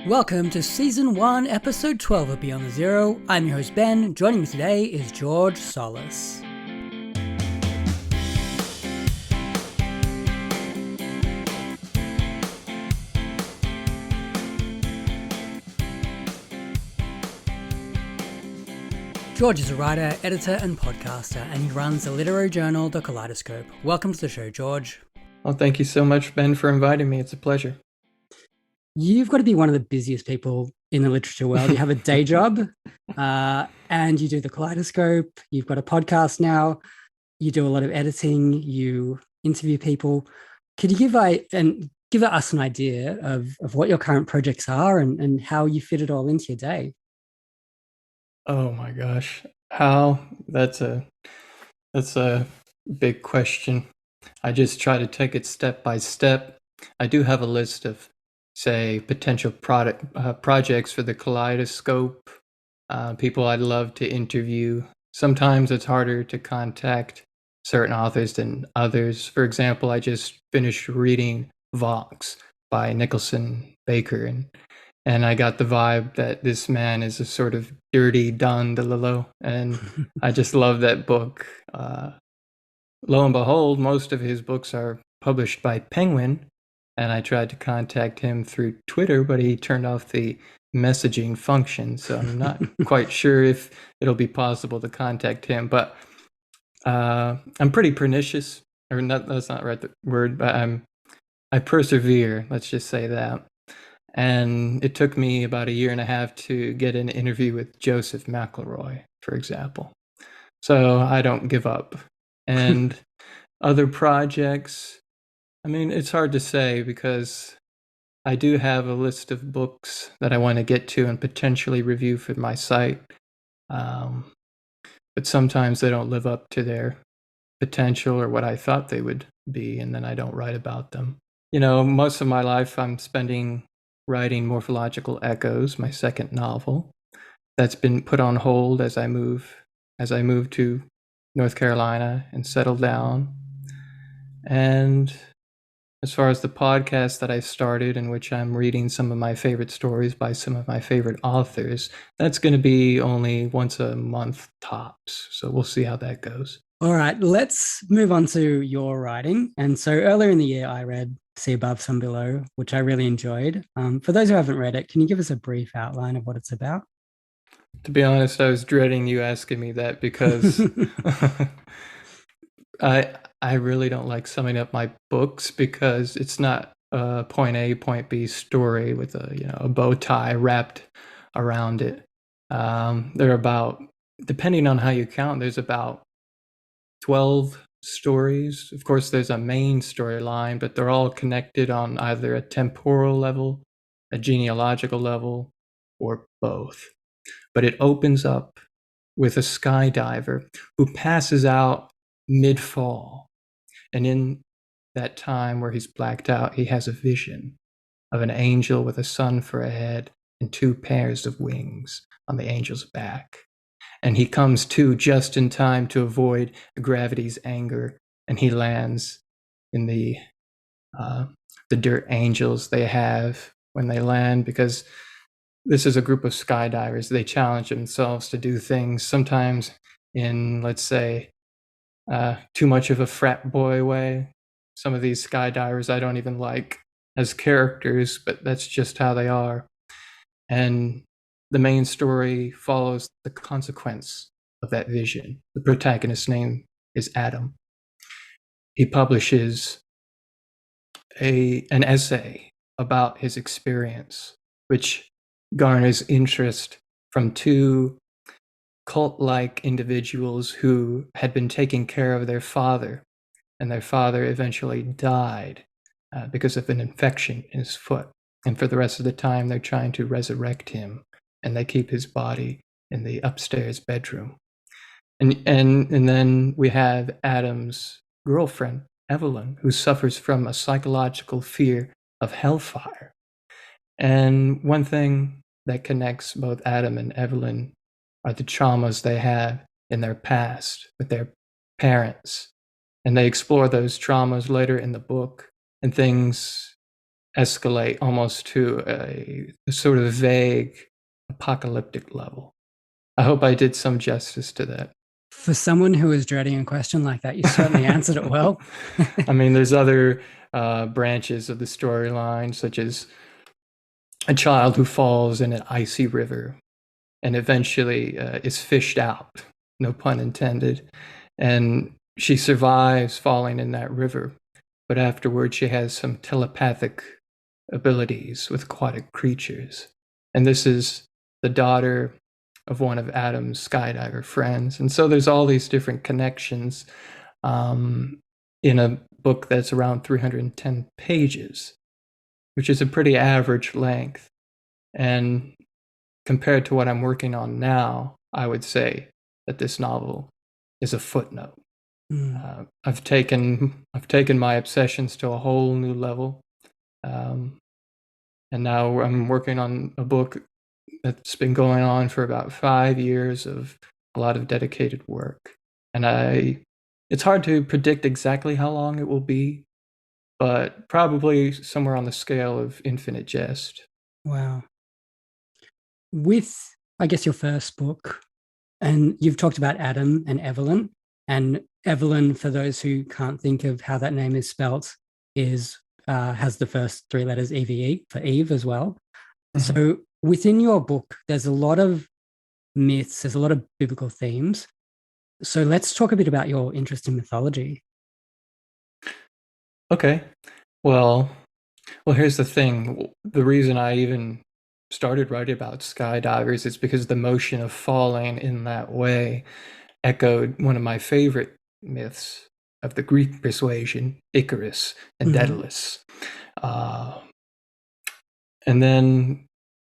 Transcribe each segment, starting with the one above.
Welcome to Season 1, Episode 12 of Beyond the Zero. I'm your host Ben. Joining me today is George Salis. George is a writer, editor, and podcaster, and he runs the literary journal The Kaleidoscope. Welcome to the show, George. Well, thank you so much, Ben, for inviting me. It's a pleasure. You've got to be one of the busiest people in the literature world. You have a day job, and you do The Kaleidoscope. You've got a podcast now. You do a lot of editing. You interview people. Could you give us an idea of what your current projects are and how you fit it all into your day? Oh my gosh. How? That's a big question. I just try to take it step by step. I do have a list of, say, potential projects for the Kaleidoscope, people I'd love to interview. Sometimes it's harder to contact certain authors than others. For example, I just finished reading Vox by Nicholson Baker, and I got the vibe that this man is a sort of dirty Don DeLillo, and I just love that book. Lo and behold, most of his books are published by Penguin, and I tried to contact him through Twitter, but he turned off the messaging function, so I'm not quite sure if it'll be possible to contact him. But I'm pretty pernicious, or not, that's not right the word, but I persevere, let's just say that. And it took me about 1.5 years to get an interview with Joseph McElroy, for example. So I don't give up. And other projects, I mean, it's hard to say because I do have a list of books that I want to get to and potentially review for my site. But sometimes they don't live up to their potential or what I thought they would be, and then I don't write about them. You know, most of my life I'm spending writing Morphological Echoes, my second novel. That's been put on hold as I move to North Carolina and settle down. And as far as the podcast that I started, in which I'm reading some of my favorite stories by some of my favorite authors, that's going to be only once a month tops. So we'll see how that goes. All right, let's move on to your writing. And so earlier in the year, I read See Above, Sun Below, which I really enjoyed. For those who haven't read it, can you give us a brief outline of what it's about? To be honest, I was dreading you asking me that because I really don't like summing up my books because it's not a point A, point B story with a bow tie wrapped around it. They're about, depending on how you count, there's about 12 stories. Of course, there's a main storyline, but they're all connected on either a temporal level, a genealogical level, or both. But it opens up with a skydiver who passes out mid-fall. And in that time where he's blacked out, he has a vision of an angel with a sun for a head and 2 pairs of wings on the angel's back. And he comes to just in time to avoid gravity's anger, and he lands in the dirt angels they have when they land, because this is a group of skydivers. They challenge themselves to do things, sometimes in, let's say, too much of a frat boy way. Some of these skydivers I don't even like as characters, but that's just how they are. And the main story follows the consequence of that vision. The protagonist's name is Adam. He publishes an essay about his experience, which garners interest from 2 cult-like individuals who had been taking care of their father, and their father eventually died because of an infection in his foot. And for the rest of the time, they're trying to resurrect him, and they keep his body in the upstairs bedroom. And then we have Adam's girlfriend, Evelyn, who suffers from a psychological fear of hellfire. And one thing that connects both Adam and Evelyn are the traumas they have in their past with their parents. And they explore those traumas later in the book, and things escalate almost to a sort of vague apocalyptic level. I hope I did some justice to that. For someone who is dreading a question like that, you certainly answered it well. I mean, there's other branches of the storyline, such as a child who falls in an icy river and eventually is fished out, no pun intended. And she survives falling in that river, but afterwards she has some telepathic abilities with aquatic creatures. And this is the daughter of one of Adam's skydiver friends. And so there's all these different connections in a book that's around 310 pages, which is a pretty average length. And compared to what I'm working on now, I would say that this novel is a footnote. I've taken my obsessions to a whole new level, and now I'm working on a book that's been going on for about 5 years of a lot of dedicated work. And it's hard to predict exactly how long it will be, but probably somewhere on the scale of Infinite Jest. Wow. With, I guess, your first book, and you've talked about Adam and Evelyn, and Evelyn, for those who can't think of how that name is spelt, has the first 3 letters EVE for Eve as well. Mm-hmm. So within your book, there's a lot of myths, there's a lot of biblical themes. So let's talk a bit about your interest in mythology. Okay. Well, here's the thing. The reason I even started writing about skydivers is because the motion of falling in that way echoed one of my favorite myths of the Greek persuasion, Icarus and Daedalus. And then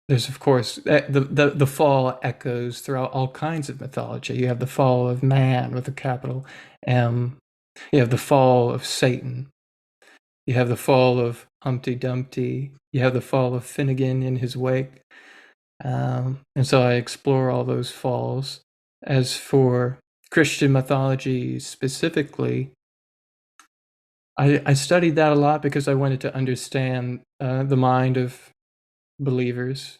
there's, of course, the fall echoes throughout all kinds of mythology. You have the fall of man with a capital M. You have the fall of Satan. You have the fall of Humpty Dumpty. You have the fall of Finnegan in his wake. And so I explore all those falls. As for Christian mythology specifically, I studied that a lot because I wanted to understand the mind of believers,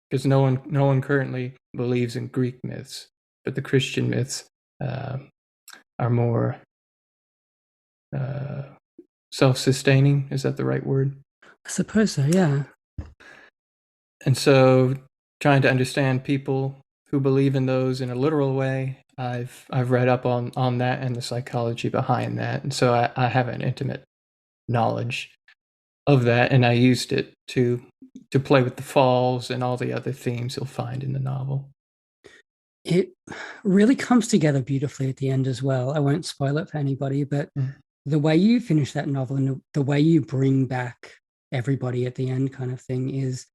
because no one currently believes in Greek myths, but the Christian myths are more self-sustaining. Is that the right word? I suppose so, yeah. And so trying to understand people who believe in those in a literal way, I've read up on that and the psychology behind that. And so I have an intimate knowledge of that, and I used it to play with the falls and all the other themes you'll find in the novel. It really comes together beautifully at the end as well. I won't spoil it for anybody, but the way you finish that novel and the way you bring back everybody at the end kind of thing is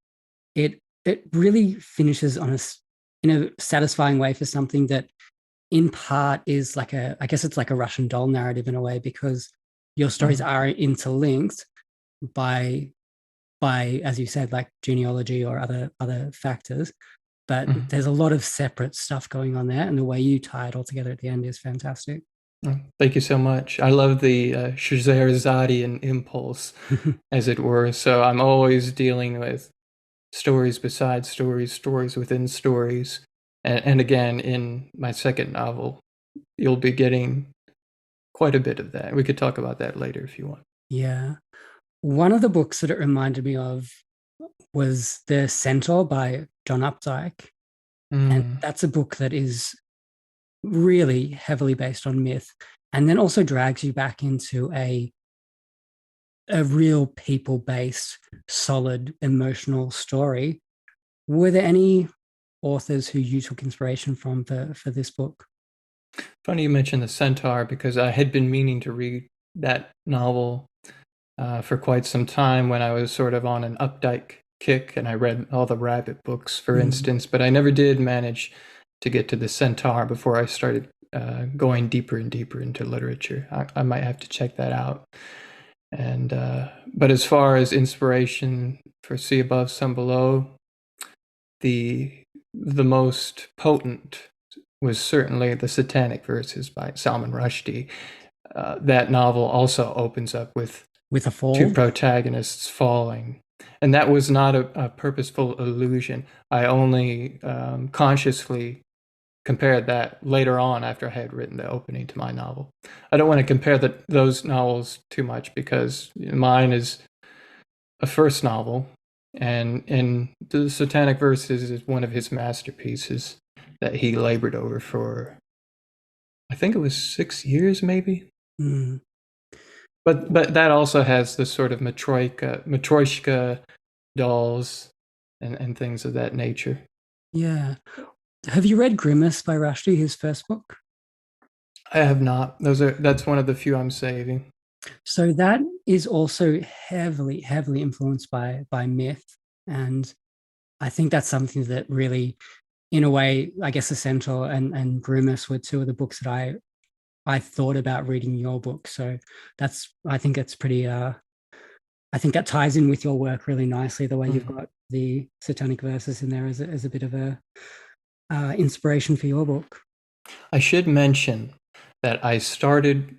it really finishes in a satisfying way for something that in part is like I guess it's like a Russian doll narrative in a way, because your stories are interlinked by, as you said, like genealogy or other factors, but there's a lot of separate stuff going on there, and the way you tie it all together at the end is fantastic. Thank you so much. I love the Scheherazadian impulse, as it were. So I'm always dealing with stories beside stories, stories within stories. And again, in my second novel, you'll be getting quite a bit of that. We could talk about that later if you want. Yeah. One of the books that it reminded me of was The Centaur by John Updike. And that's a book that is really heavily based on myth, and then also drags you back into a real people-based, solid, emotional story. Were there any authors who you took inspiration from for this book? Funny you mentioned The Centaur, because I had been meaning to read that novel for quite some time when I was sort of on an Updike kick, and I read all the Rabbit books, for instance, but I never did manage to get to The Centaur before I started going deeper and deeper into literature. I might have to check that out. And but as far as inspiration for Sea Above, Sun Below, the most potent was certainly the Satanic Verses by Salman Rushdie. That novel also opens up with with a two fall. protagonists falling. And that was not a purposeful illusion. I only consciously compared that later on after I had written the opening to my novel. I don't want to compare those novels too much because mine is a first novel, and the Satanic Verses is one of his masterpieces that he labored over for, I think it was 6 years, maybe. Mm. But that also has the sort of matryoshka dolls and things of that nature. Yeah. Have you read Grimace by Rushdie, his first book? I have not. That's one of the few I'm saving. So that is also heavily, heavily influenced by myth. And I think that's something that really, in a way, I guess Essential and Grimace were two of the books that I thought about reading your book. So I think that's pretty I think that ties in with your work really nicely, the way you've got the Satanic Verses in there as a bit of a inspiration for your book. I should mention that I started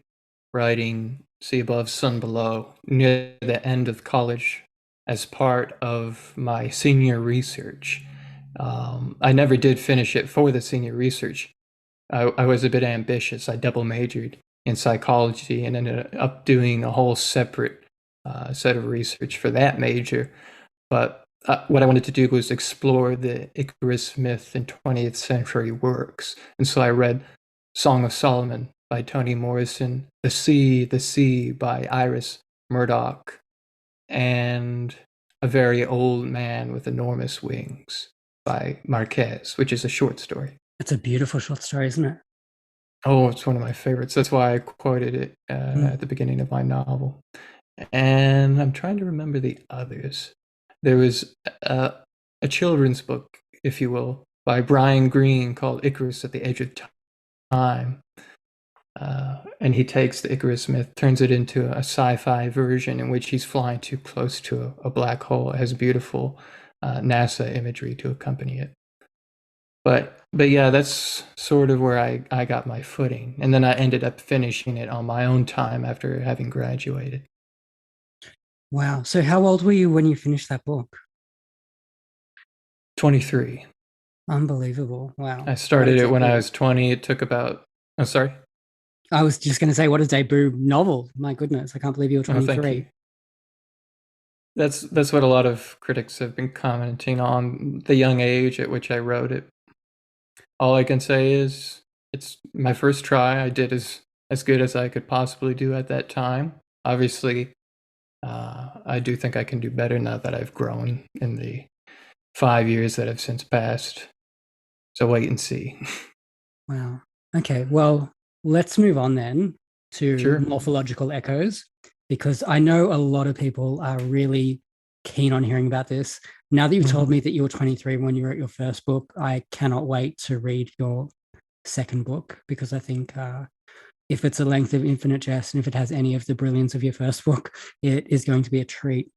writing Sea Above, Sun Below near the end of college as part of my senior research. I never did finish it for the senior research. I was a bit ambitious. I double majored in psychology and ended up doing a whole separate set of research for that major. But what I wanted to do was explore the Icarus myth in 20th century works. And so I read Song of Solomon by Toni Morrison, The Sea by Iris Murdoch, and A Very Old Man with Enormous Wings by Marquez, which is a short story. It's a beautiful short story, isn't it? Oh, it's one of my favorites. That's why I quoted it at the beginning of my novel. And I'm trying to remember the others. There was a children's book, if you will, by Brian Greene called Icarus at the Edge of Time. And he takes the Icarus myth, turns it into a sci-fi version in which he's flying too close to a black hole. It has beautiful NASA imagery to accompany it. But yeah, that's sort of where I got my footing. And then I ended up finishing it on my own time after having graduated. Wow. So how old were you when you finished that book? 23. Unbelievable. Wow. I started it when I was 20. It took about, oh, sorry. I was just going to say, what a debut novel. My goodness. I can't believe you were 23. Oh, thank you. That's what a lot of critics have been commenting on, the young age at which I wrote it. All I can say is it's my first try. I did as good as I could possibly do at that time. Obviously, I do think I can do better now that I've grown in the 5 years that have since passed. So wait and see. Wow. Okay. Well, let's move on then to Sure. Morphological Echoes, because I know a lot of people are really keen on hearing about this. Now that you've told me that you were 23 when you wrote your first book, I cannot wait to read your second book, because I think if it's a length of Infinite Jest and if it has any of the brilliance of your first book, it is going to be a treat.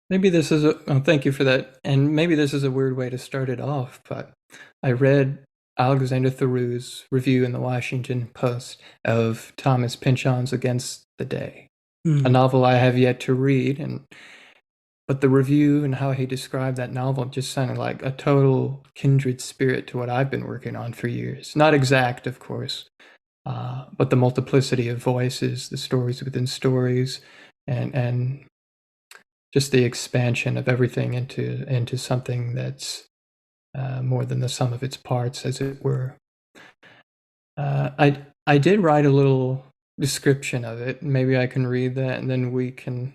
Maybe this is thank you for that. And maybe this is a weird way to start it off, but I read Alexander Theroux's review in the Washington Post of Thomas Pynchon's Against the Day, a novel I have yet to read, but the review and how he described that novel just sounded like a total kindred spirit to what I've been working on for years. Not exact, of course, but the multiplicity of voices, the stories within stories, and just the expansion of everything into something that's more than the sum of its parts, as it were. I did write a little description of it. Maybe I can read that, and then we can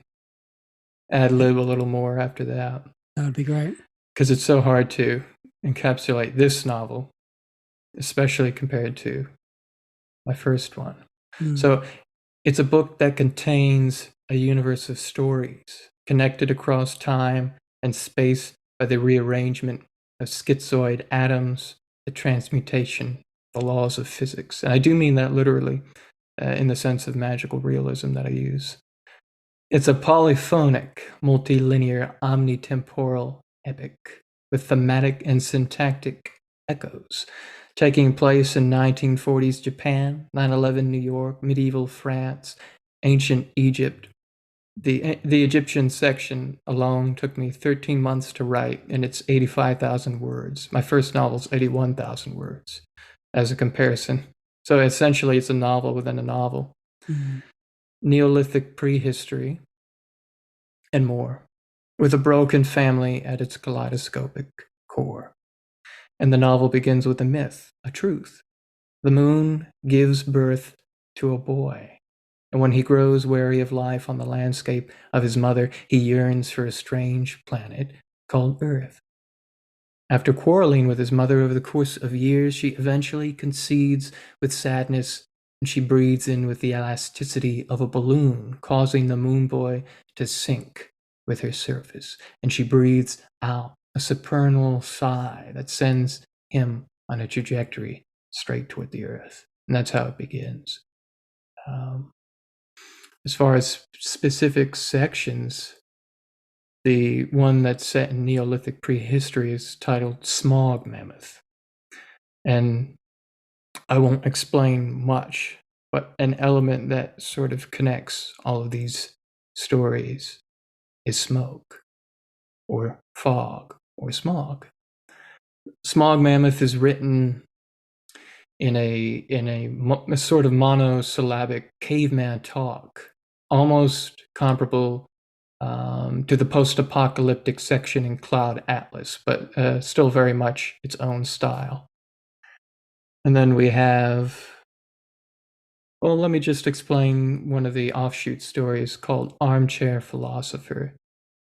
ad-lib a little more after that. That would be great. Because it's so hard to encapsulate this novel, especially compared to my first one. So it's a book that contains a universe of stories connected across time and space by the rearrangement of schizoid atoms, the transmutation, the laws of physics. And I do mean that literally, in the sense of magical realism that I use. It's a polyphonic, multilinear, omnitemporal epic with thematic and syntactic echoes, taking place in 1940s Japan, 9/11 New York, medieval France, ancient Egypt. The Egyptian section alone took me 13 months to write, and it's 85,000 words. My first novel's 81,000 words as a comparison. So essentially, it's a novel within a novel. Mm. Neolithic prehistory, and more, with a broken family at its kaleidoscopic core. And the novel begins with a myth, a truth. The moon gives birth to a boy. And when he grows weary of life on the landscape of his mother, he yearns for a strange planet called Earth. After quarreling with his mother over the course of years, she eventually concedes with sadness, and she breathes in with the elasticity of a balloon, causing the moon boy to sink with her surface. And she breathes out a supernal sigh that sends him on a trajectory straight toward the Earth. And that's how it begins. As far as specific sections, the one that's set in Neolithic prehistory is titled Smog Mammoth. And I won't explain much, but an element that sort of connects all of these stories is smoke, or fog, or smog. Smog Mammoth is written in a sort of monosyllabic caveman talk, almost comparable to the post-apocalyptic section in Cloud Atlas, but still very much its own style. And then we have, well, let me just explain one of the offshoot stories called Armchair Philosopher.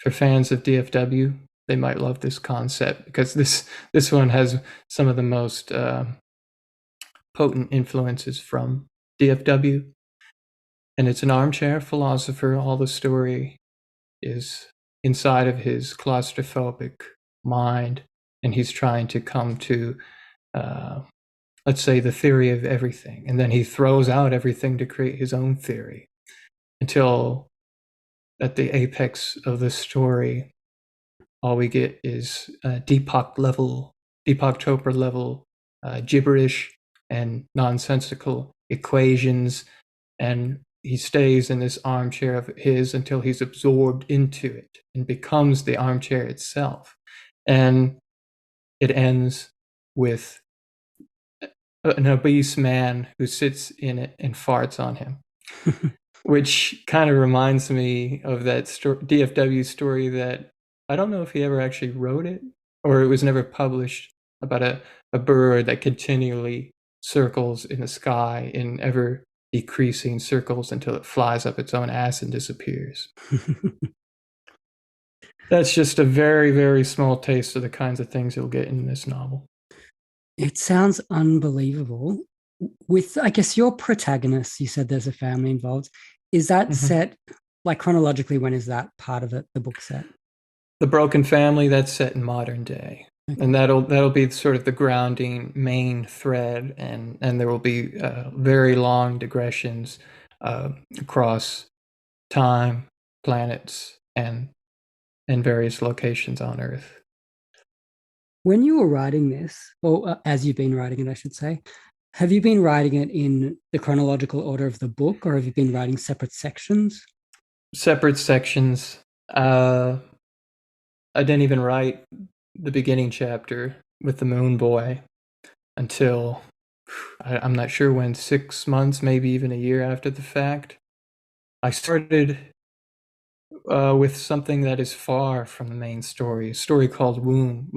For fans of DFW, they might love this concept because this one has some of the most potent influences from DFW. And it's an armchair philosopher. All the story is inside of his claustrophobic mind, and he's trying to come to, let's say, the theory of everything. And then he throws out everything to create his own theory until at the apex of the story, all we get is Deepak Chopra level gibberish and nonsensical equations, and he stays in this armchair of his until he's absorbed into it and becomes the armchair itself. And it ends with an obese man who sits in it and farts on him, which kind of reminds me of that DFW story that I don't know if he ever actually wrote it or it was never published, about a bird that continually circles in the sky in ever decreasing circles until it flies up its own ass and disappears. That's just a very, very small taste of the kinds of things you'll get in this novel. It sounds unbelievable. With, I guess, your protagonist, you said there's a family involved. Is that set, like chronologically, when is that part of it, the book set? The Broken Family, that's set in modern day. Okay. And that'll be sort of the grounding main thread, and there will be very long digressions across time, planets, and various locations on Earth. When you were writing this, or as you've been writing it, I should say, have you been writing it in the chronological order of the book, or have you been writing separate sections? Separate sections. I didn't even write the beginning chapter with the Moon Boy until I'm not sure when, 6 months, maybe even a year after the fact. I started with something that is far from the main story, a story called Womb.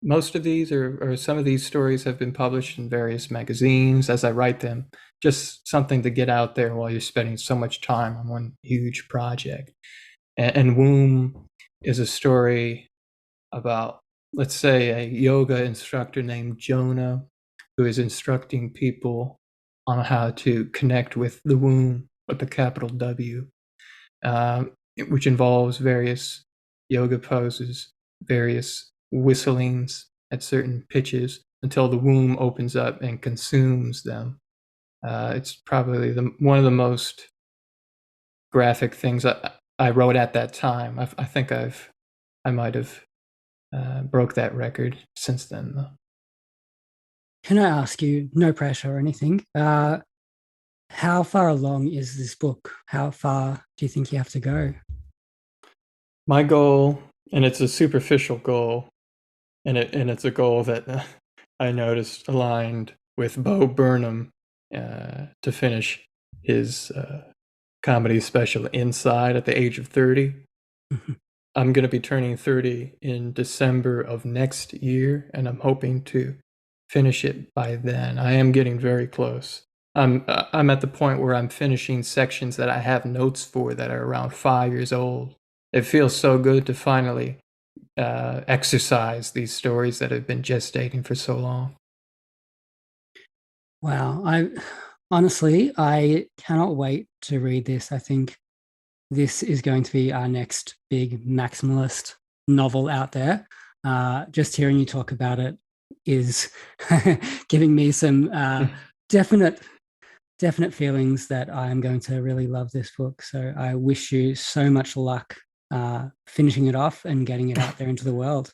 Most of these, or some of these stories, have been published in various magazines as I write them. Just something to get out there while you're spending so much time on one huge project. And Womb is a story about, let's say, a yoga instructor named Jonah who is instructing people on how to connect with the womb, with the capital W, which involves various yoga poses, various whistlings at certain pitches until the womb opens up and consumes them. It's probably one of the most graphic things I wrote at that time. I think I might have broke that record since then, though. Can I ask you, no pressure or anything, How far along is this book? How far do you think you have to go? My goal, and it's a superficial goal, and it's a goal that I noticed aligned with Bo Burnham to finish his comedy special Inside at the age of 30. I'm going to be turning 30 in December of next year, and I'm hoping to finish it by then. I am getting very close. I'm at the point where I'm finishing sections that I have notes for that are around 5 years old. It feels so good to finally exercise these stories that have been gestating for so long. Wow. I cannot wait to read this. I think this is going to be our next big maximalist novel out there. Just hearing you talk about it is giving me some definite feelings that I'm going to really love this book. So I wish you so much luck finishing it off and getting it out there into the world.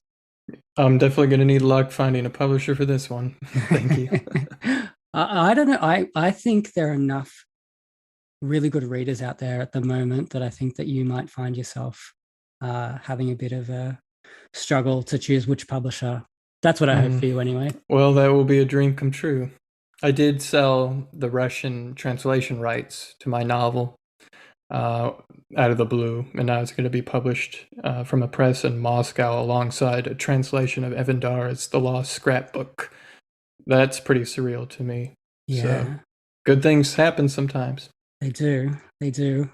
I'm definitely going to need luck finding a publisher for this one. Thank you. I don't know. I think there are enough really good readers out there at the moment that I think that you might find yourself having a bit of a struggle to choose which publisher. That's what I hope for you anyway. Well, that will be a dream come true. I did sell the Russian translation rights to my novel out of the blue, and now it's going to be published from a press in Moscow alongside a translation of Evan Dar's The Lost Scrapbook. That's pretty surreal to me. Yeah. So, good things happen sometimes. They do. They do.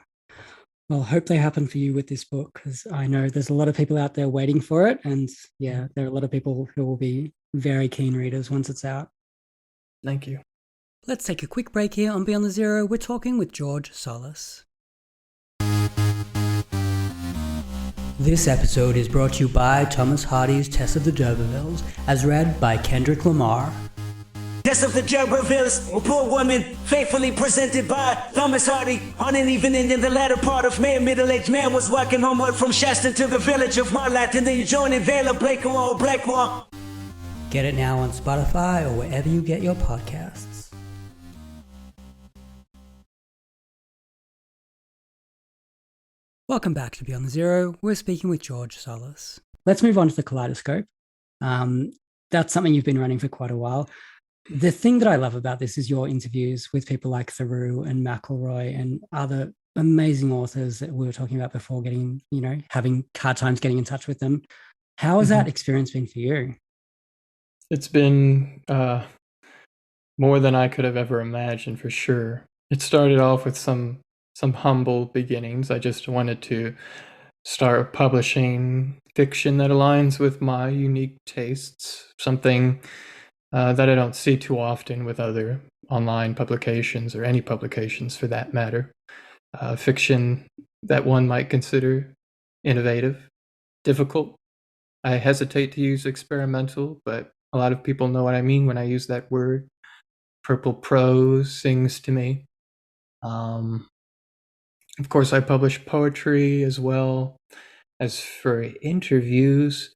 Well, hope they happen for you with this book, because I know there's a lot of people out there waiting for it. And yeah, there are a lot of people who will be very keen readers once it's out. Thank you. Let's take a quick break here on Beyond the Zero. We're talking with George Salis. This episode is brought to you by Thomas Hardy's Test of the D'Urbervilles, as read by Kendrick Lamar. Test of the D'Urbervilles, a poor woman, faithfully presented by Thomas Hardy. On an evening in the latter part of May, a middle-aged man was walking homeward from Shaston to the village of Marlatt in the adjoining Vale of Blakemore. Get it now on Spotify or wherever you get your podcasts. Welcome back to Beyond the Zero. We're speaking with George Salis. Let's move on to the Kaleidoscope. That's something you've been running for quite a while. The thing that I love about this is your interviews with people like Theroux and McElroy and other amazing authors that we were talking about before, having hard times getting in touch with them. How has that experience been for you? It's been more than I could have ever imagined, for sure. It started off with some humble beginnings. I just wanted to start publishing fiction that aligns with my unique tastes, something that I don't see too often with other online publications or any publications for that matter. Fiction that one might consider innovative, difficult. I hesitate to use experimental, but a lot of people know what I mean when I use that word. Purple prose sings to me. Of course, I publish poetry as well. As for interviews,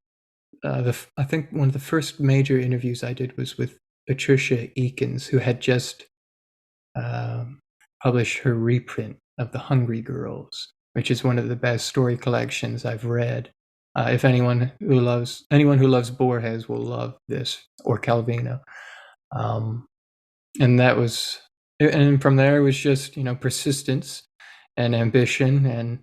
I think one of the first major interviews I did was with Patricia Eakins, who had just published her reprint of The Hungry Girls, which is one of the best story collections I've read. If anyone who loves Borges will love this, or Calvino. And from there it was just persistence and ambition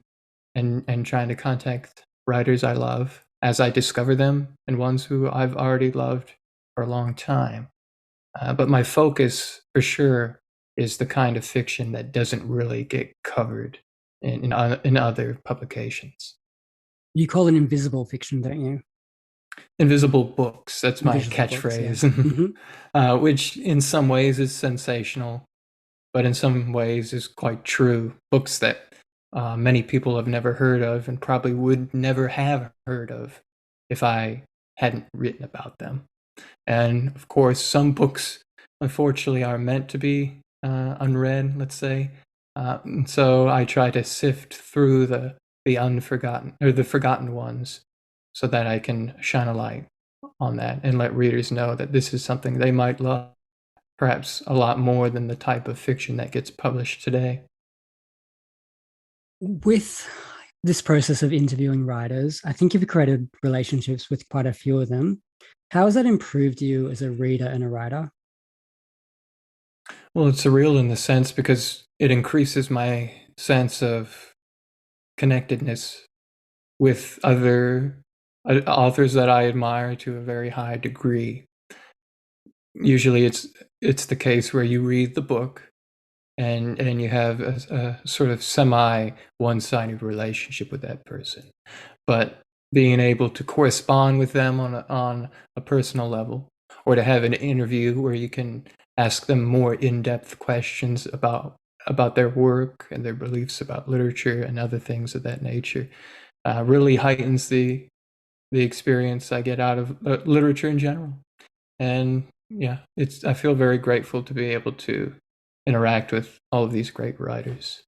and trying to contact writers I love as I discover them, and ones who I've already loved for a long time. But my focus, for sure, is the kind of fiction that doesn't really get covered in other publications. You call it invisible fiction, don't you? Invisible books. That's my Invisible catchphrase, yeah. Which in some ways is sensational, but in some ways is quite true. Books that many people have never heard of and probably would never have heard of if I hadn't written about them. And of course, some books, unfortunately, are meant to be unread, let's say. So I try to sift through the forgotten ones, so that I can shine a light on that and let readers know that this is something they might love, perhaps a lot more than the type of fiction that gets published today. With this process of interviewing writers, I think you've created relationships with quite a few of them. How has that improved you as a reader and a writer? Well, it's surreal in the sense because it increases my sense of connectedness with other authors that I admire to a very high degree. Usually it's the case where you read the book and you have a sort of semi one-sided relationship with that person. But being able to correspond with them on a personal level, or to have an interview where you can ask them more in-depth questions about their work and their beliefs about literature and other things of that nature, really heightens the experience I get out of literature in general. And yeah, I feel very grateful to be able to interact with all of these great writers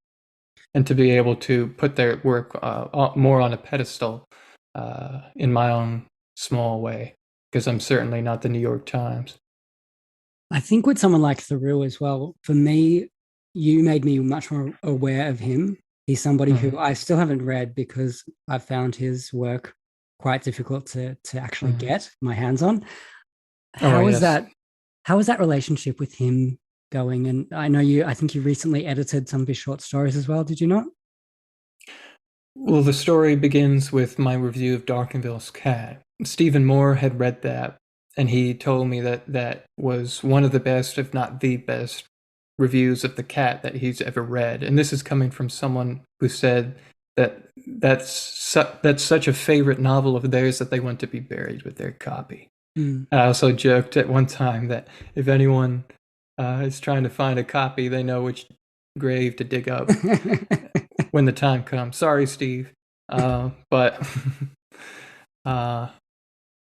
and to be able to put their work more on a pedestal in my own small way, because I'm certainly not the New York Times. I think with someone like Thoreau as well, for me, you made me much more aware of him. He's somebody who I still haven't read because I found his work quite difficult to actually get my hands on. How is that relationship with him going? And I think you recently edited some of his short stories as well, did you not? Well, the story begins with my review of Darkenville's Cat. Stephen Moore had read that, and he told me that that was one of the best, if not the best, reviews of the cat that he's ever read. And this is coming from someone who said that that's such a favorite novel of theirs that they want to be buried with their copy. I also joked at one time that if anyone is trying to find a copy, they know which grave to dig up when the time comes. Sorry, Steve. But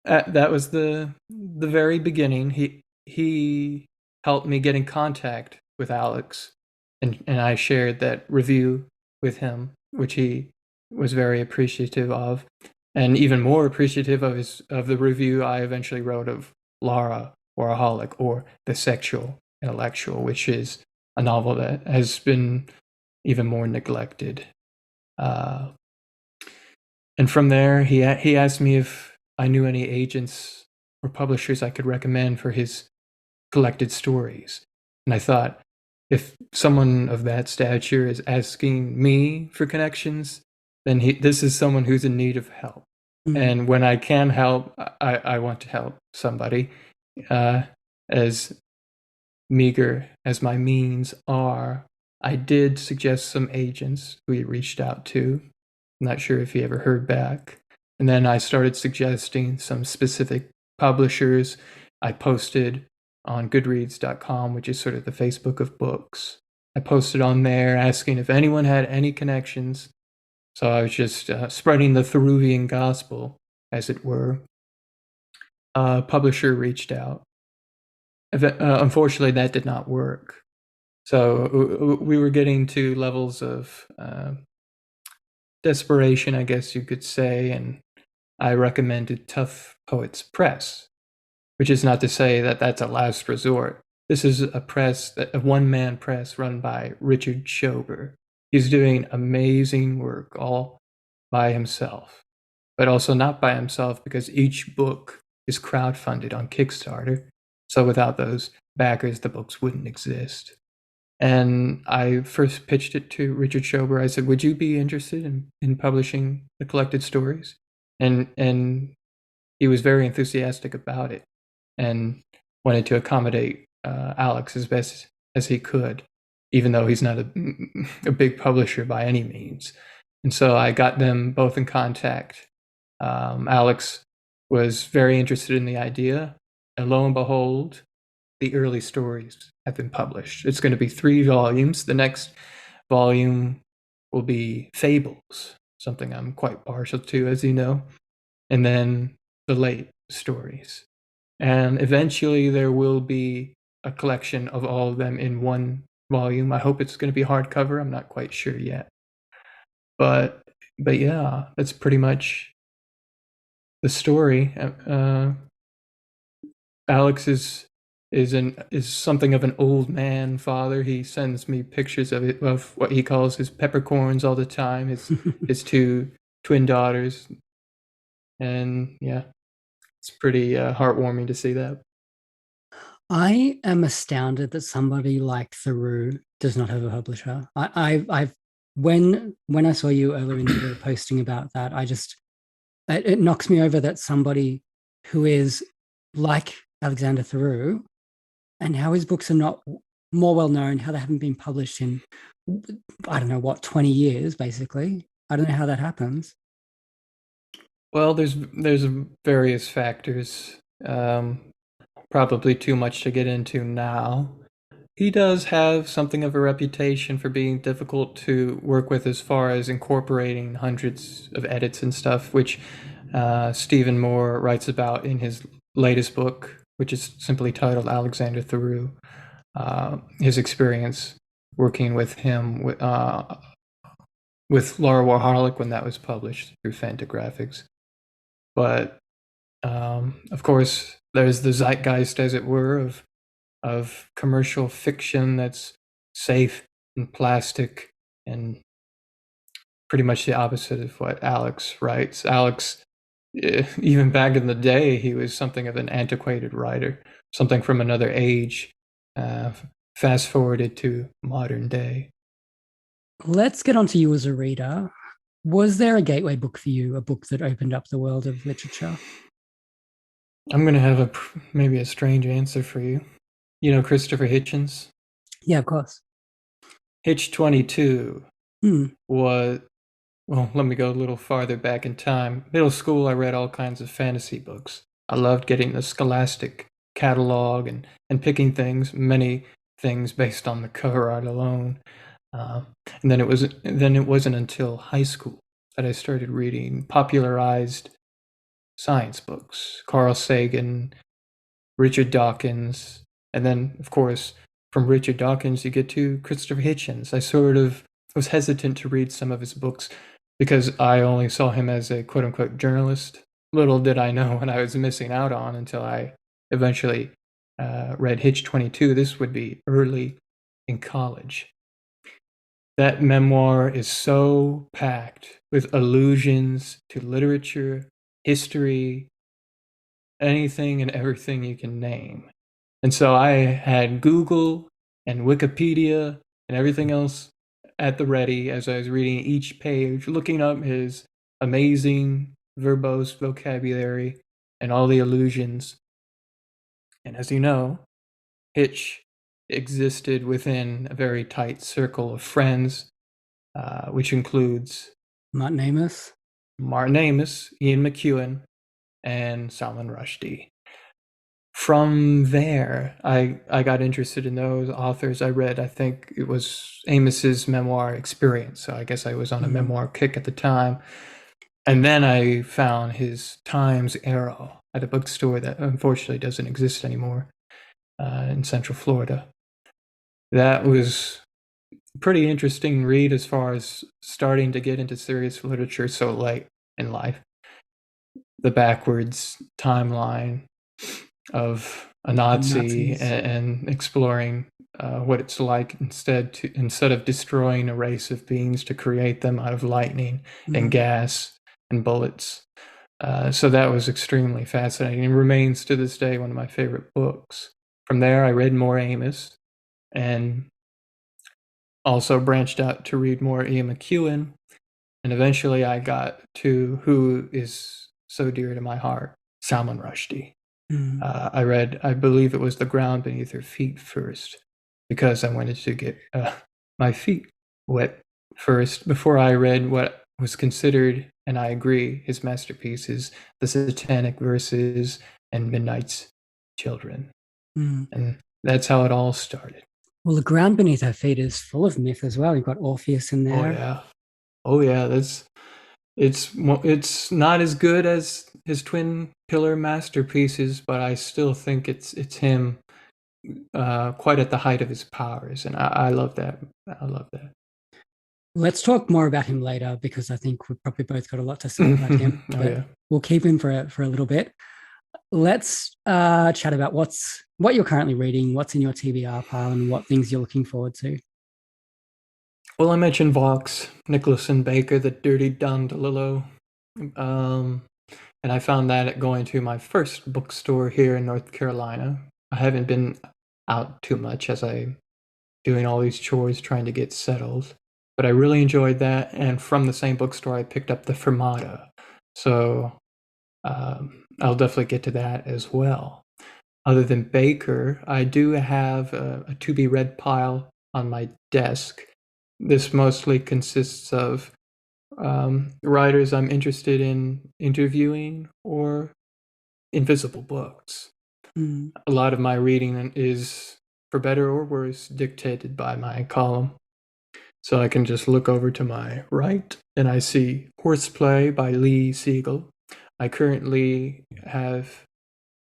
that was the very beginning. He helped me get in contact with Alex, and I shared that review with him, which he was very appreciative of, and even more appreciative of the review I eventually wrote of Lara, Waraholic, or The Sexual Intellectual, which is a novel that has been even more neglected. And from there, he asked me if I knew any agents or publishers I could recommend for his collected stories. And I thought, if someone of that stature is asking me for connections, then this is someone who's in need of help. And when I can help, I want to help somebody. As meager as my means are, I did suggest some agents who he reached out to. I'm not sure if he ever heard back. And then I started suggesting some specific publishers. I posted on Goodreads.com, which is sort of the Facebook of books. I posted on there asking if anyone had any connections. So I was just spreading the Thoreauvian gospel, as it were. A publisher reached out. Unfortunately, that did not work. So we were getting to levels of desperation, I guess you could say, and I recommended Tough Poets Press, which is not to say that that's a last resort. This is a one-man press run by Richard Schober. He's doing amazing work all by himself, but also not by himself because each book is crowdfunded on Kickstarter. So without those backers, the books wouldn't exist. And I first pitched it to Richard Schober. I said, would you be interested in publishing the collected stories? And he was very enthusiastic about it and wanted to accommodate Alex as best as he could, even though he's not a big publisher by any means. And so I got them both in contact. Alex was very interested in the idea, and lo and behold, the early stories have been published. It's going to be 3 volumes. The next volume will be Fables, something I'm quite partial to, as you know, and then the late stories. And eventually there will be a collection of all of them in one volume. I hope it's going to be hardcover. I'm not quite sure yet. But yeah, that's pretty much the story. Alex is is something of an old man father. He sends me pictures of what he calls his peppercorns all the time. His two twin daughters, and yeah, it's pretty heartwarming to see that. I am astounded that somebody like Theroux does not have a publisher. When I saw you earlier in the year posting about that, it knocks me over that somebody who is like Alexander Theroux and how his books are not more well known, how they haven't been published in, I don't know what, 20 years, basically. I don't know how that happens. Well, there's various factors. Probably too much to get into now. He does have something of a reputation for being difficult to work with as far as incorporating hundreds of edits and stuff, which Stephen Moore writes about in his latest book, which is simply titled Alexander Theroux. His experience working with him with Laura Warholic when that was published through Fantagraphics. But of course, there's the zeitgeist, as it were, of commercial fiction that's safe and plastic and pretty much the opposite of what Alex writes. Alex, even back in the day, he was something of an antiquated writer, something from another age, fast forwarded to modern day. Let's get on to you as a reader. Was there a gateway book for you, a book that opened up the world of literature? I'm going to have maybe a strange answer for you. You know Christopher Hitchens? Yeah, of course. Hitch 22 was, well, let me go a little farther back in time. Middle school, I read all kinds of fantasy books. I loved getting the Scholastic catalog and picking many things based on the cover art alone. And then it wasn't until high school that I started reading popularized science books, Carl Sagan, Richard Dawkins, and then, of course, from Richard Dawkins, you get to Christopher Hitchens. I sort of was hesitant to read some of his books because I only saw him as a quote-unquote journalist. Little did I know what I was missing out on until I eventually read Hitch 22. This would be early in college. That memoir is so packed with allusions to literature, history, anything and everything you can name. And so I had Google and Wikipedia and everything else at the ready as I was reading each page, looking up his amazing verbose vocabulary and all the allusions. And as you know, Hitch existed within a very tight circle of friends, which includes Martin Amis, Ian McEwan, and Salman Rushdie. From there, I got interested in those authors. I read, I think it was Amis's memoir Experience. So I guess I was on a memoir kick at the time. And then I found his Times Arrow at a bookstore that unfortunately doesn't exist anymore in Central Florida. That was a pretty interesting read as far as starting to get into serious literature so late in life. The backwards timeline of a Nazi and exploring what it's like instead of destroying a race of beings to create them out of lightning and gas and bullets. So that was extremely fascinating and remains to this day one of my favorite books. From there, I read more Amos and also branched out to read more Ian McEwan. And eventually I got to who is so dear to my heart, Salman Rushdie. I read, I believe it was The Ground Beneath Her Feet first, because I wanted to get my feet wet first before I read what was considered, and I agree, his masterpieces, The Satanic Verses and Midnight's Children. And that's how it all started. Well, The Ground Beneath Her Feet is full of myth as well. You've got Orpheus in there. Oh yeah. It's not as good as his twin pillar masterpieces, but I still think it's him quite at the height of his powers, and I love that. Let's talk more about him later because I think we've probably both got a lot to say about him. We'll keep him for a little bit. let's chat about what you're currently reading, what's in your TBR pile, and what things you're looking forward to. Well, I mentioned Vox, Nicholas and Baker, the Dirty Don DeLillo. And I found that at going to my first bookstore here in North Carolina. I haven't been out too much as I'm doing all these chores trying to get settled. But I really enjoyed that. And from the same bookstore, I picked up the Fermata. So I'll definitely get to that as well. Other than Baker, I do have a to-be-read pile on my desk. This mostly consists of writers I'm interested in interviewing or invisible books. Mm. A lot of my reading is, for better or worse, dictated by my column. So I can just look over to my right and I see Horseplay by Lee Siegel. I currently have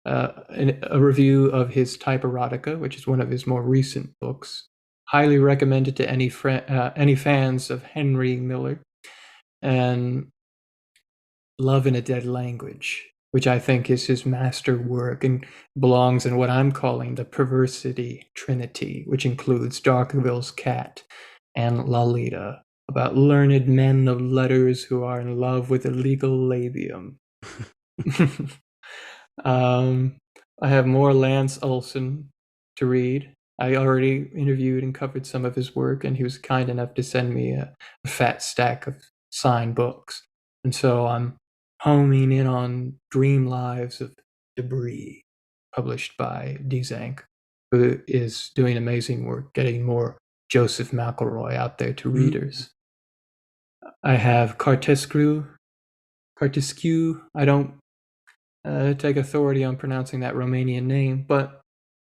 a review of his Type Erotica, which is one of his more recent books. Highly recommended to any fans of Henry Miller. And Love in a Dead Language, which I think is his master work and belongs in what I'm calling the perversity trinity, which includes Darkerville's Cat and Lolita, about learned men of letters who are in love with illegal labium. I have more Lance Olsen to read. I already interviewed and covered some of his work, and he was kind enough to send me a fat stack of signed books. And so I'm homing in on Dream Lives of Debris, published by Dzank, who is doing amazing work getting more Joseph McElroy out there to readers. I have Cărtărescu. I don't take authority on pronouncing that Romanian name, but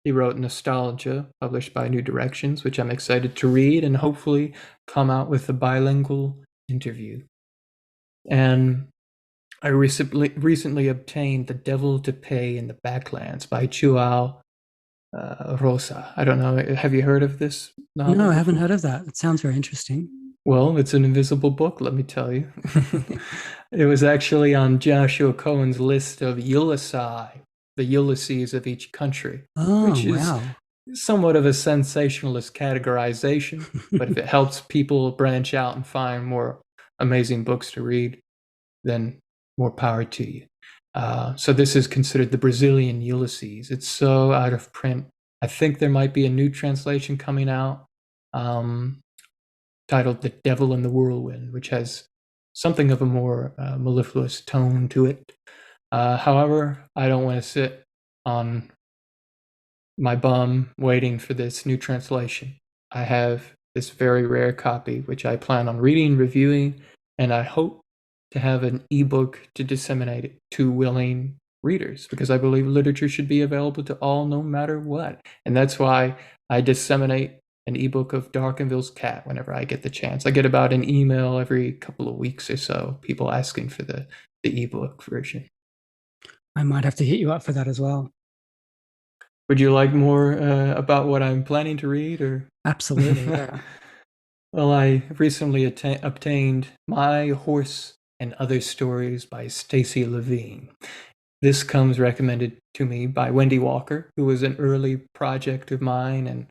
he wrote Nostalgia, published by New Directions, which I'm excited to read and hopefully come out with a bilingual interview. And I recently obtained The Devil to Pay in the Backlands by João Rosa. I don't know. Have you heard of this novel? No, I haven't heard of that. It sounds very interesting. Well, it's an invisible book, let me tell you. It was actually on Joshua Cohen's list of Ulysses, the Ulysses of each country, which is somewhat of a sensationalist categorization. But if it helps people branch out and find more amazing books to read, then more power to you. So this is considered the Brazilian Ulysses. It's so out of print. I think there might be a new translation coming out titled The Devil in the Whirlwind, which has something of a more mellifluous tone to it. However, I don't want to sit on my bum waiting for this new translation. I have this very rare copy, which I plan on reading, reviewing, and I hope to have an ebook to disseminate it to willing readers, because I believe literature should be available to all no matter what. And that's why I disseminate an ebook of Darkerville's Cat whenever I get the chance. I get about an email every couple of weeks or so, people asking for the ebook version. I might have to hit you up for that as well. Would you like more about what I'm planning to read? Or Absolutely, yeah. Well, I recently obtained My Horse and Other Stories by Stacy Levine. This comes recommended to me by Wendy Walker, who was an early project of mine, and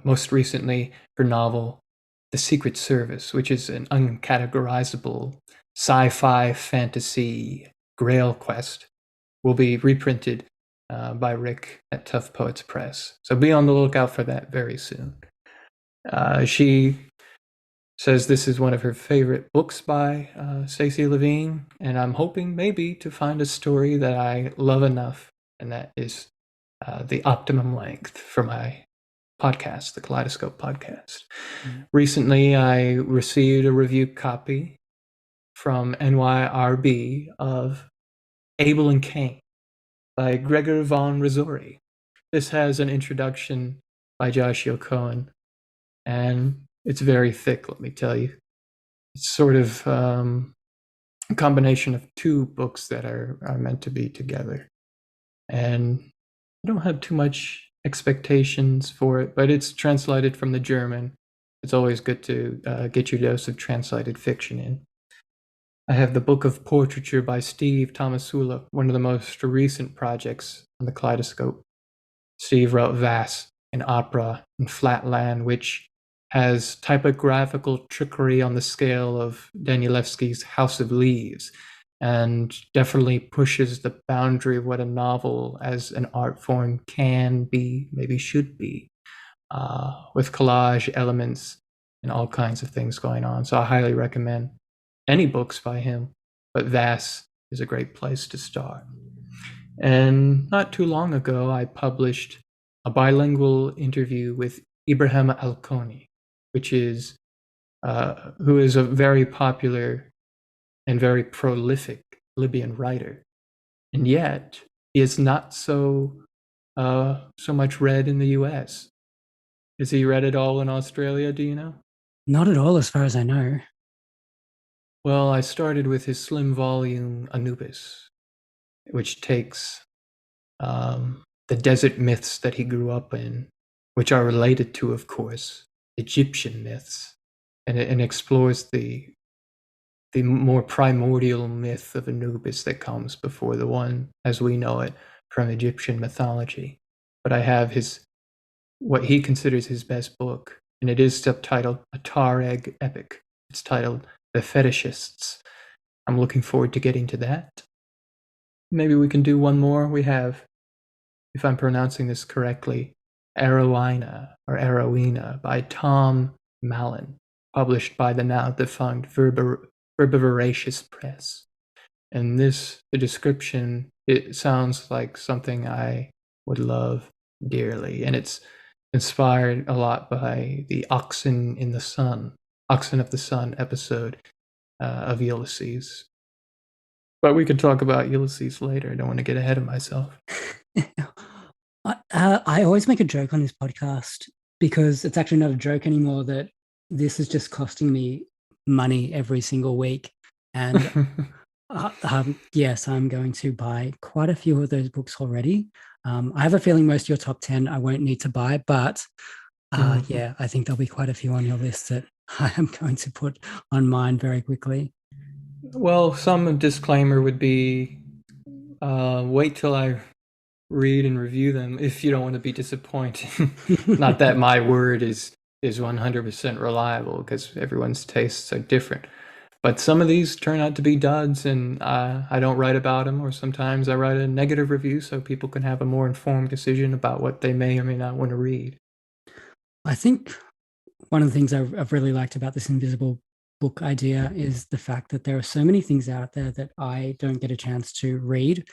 most recently her novel, The Secret Service, which is an uncategorizable sci-fi fantasy grail quest, will be reprinted by Rick at Tough Poets Press. So be on the lookout for that very soon. She says this is one of her favorite books by Stacy Levine, and I'm hoping maybe to find a story that I love enough, and that is the optimum length for my podcast, the Kaleidoscope podcast. Mm-hmm. Recently, I received a review copy from NYRB of Abel and Cain by Gregor von Risori. This has an introduction by Joshua Cohen, and it's very thick, let me tell you. It's sort of a combination of two books that are meant to be together. And I don't have too much expectations for it, but it's translated from the German. It's always good to get your dose of translated fiction in. I have the book of Portraiture by Steve Tomasulo, one of the most recent projects on the Kaleidoscope. Steve wrote Vass, an opera in Flatland, which has typographical trickery on the scale of Danielewski's House of Leaves, and definitely pushes the boundary of what a novel as an art form can be, maybe should be, with collage elements and all kinds of things going on. So I highly recommend any books by him, but Vass is a great place to start. And not too long ago, I published a bilingual interview with Ibrahim Al-Koni, which is who is a very popular and very prolific Libyan writer, and yet he is not so much read in the U.S. Is he read at all in Australia? Do you know? Not at all, as far as I know. Well, I started with his slim volume Anubis, which takes the desert myths that he grew up in, which are related to, of course, Egyptian myths, and explores the more primordial myth of Anubis that comes before the one as we know it from Egyptian mythology. But I have what he considers his best book, and it is subtitled A Tuareg Epic. It's titled The Fetishists. I'm looking forward to getting to that. Maybe we can do one more. We have, if I'm pronouncing this correctly, Aroina by Tom Mallon, published by the now defunct Verbivoracious Press. And the description, it sounds like something I would love dearly. And it's inspired a lot by the Oxen of the Sun episode of Ulysses. But we could talk about Ulysses later. I don't want to get ahead of myself. I always make a joke on this podcast, because it's actually not a joke anymore, that this is just costing me money every single week. And yes, I'm going to buy quite a few of those books already. I have a feeling most of your top 10 I won't need to buy, but yeah, I think there'll be quite a few on your list that I am going to put on mine very quickly. Well, some disclaimer would be wait till I read and review them if you don't want to be disappointed. Not that my word is 100% reliable, because everyone's tastes are different. But some of these turn out to be duds, and I don't write about them, or sometimes I write a negative review so people can have a more informed decision about what they may or may not want to read. I think one of the things I've really liked about this invisible book idea is the fact that there are so many things out there that I don't get a chance to read.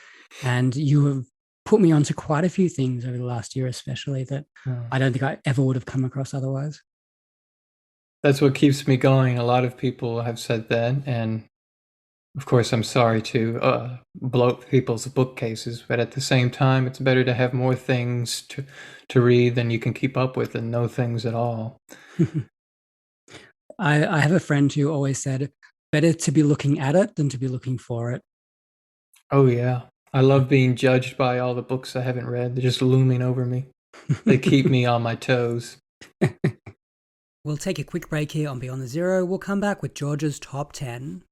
And you have put me onto quite a few things over the last year, especially, that I don't think I ever would have come across otherwise. That's what keeps me going. A lot of people have said that. And of course, I'm sorry to bloat people's bookcases, but at the same time, it's better to have more things to read than you can keep up with than no things at all. I have a friend who always said, better to be looking at it than to be looking for it. Oh, yeah. I love being judged by all the books I haven't read. They're just looming over me. They keep me on my toes. We'll take a quick break here on Beyond the Zero. We'll come back with George's Top 10.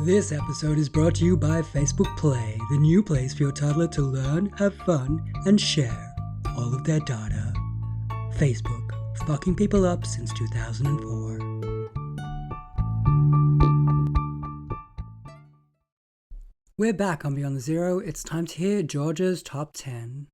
This episode is brought to you by Facebook Play, the new place for your toddler to learn, have fun, and share all of their data. Facebook, fucking people up since 2004. We're back on Beyond the Zero. It's time to hear George's Top 10.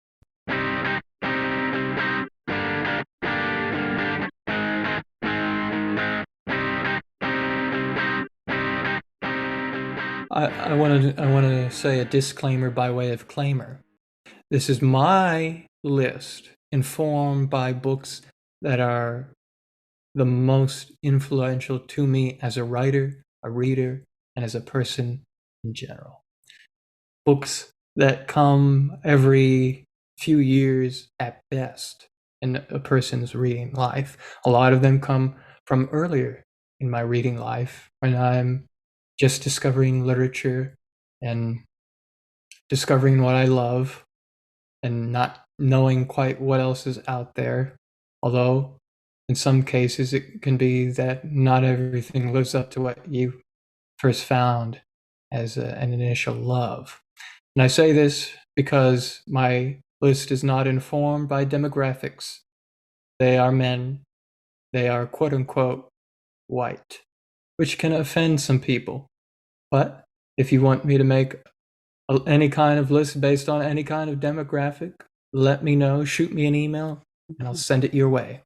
I want to say a disclaimer by way of claimer. This is my list, informed by books that are the most influential to me as a writer, a reader, and as a person in general. Books that come every few years at best in a person's reading life. A lot of them come from earlier in my reading life, when I'm just discovering literature and discovering what I love and not knowing quite what else is out there. although in some cases it can be that not everything lives up to what you first found as an initial love. And I say this because my list is not informed by demographics. They are men. They are quote unquote white, which can offend some people. But if you want me to make any kind of list based on any kind of demographic, let me know, shoot me an email, and I'll send it your way.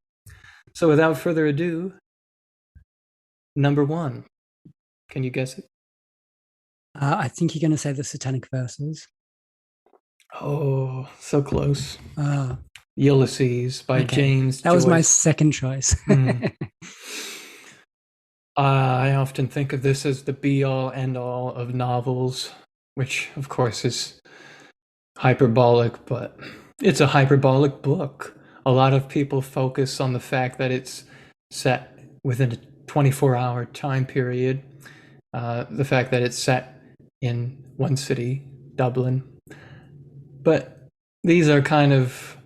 So without further ado, number 1. Can you guess it? I think you're going to say the Satanic verses. Oh, so close. Uh, Ulysses by James That Joyce. was my second choice. I often think of this as the be-all, end-all of novels, which, of course, is hyperbolic, but it's a hyperbolic book. A lot of people focus on the fact that it's set within a 24-hour time period, the fact that it's set in one city, Dublin. But these are kind of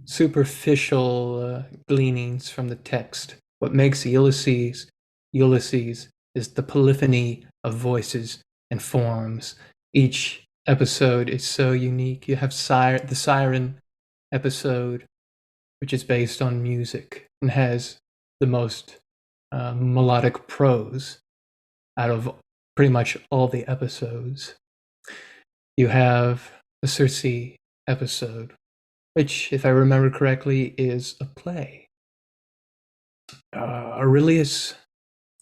superficial gleanings from the text. What makes Ulysses is the polyphony of voices and forms. Each episode is so unique. You have the Siren episode, which is based on music and has the most melodic prose out of pretty much all the episodes. You have the Circe episode, which, if I remember correctly, is a play. Aurelius,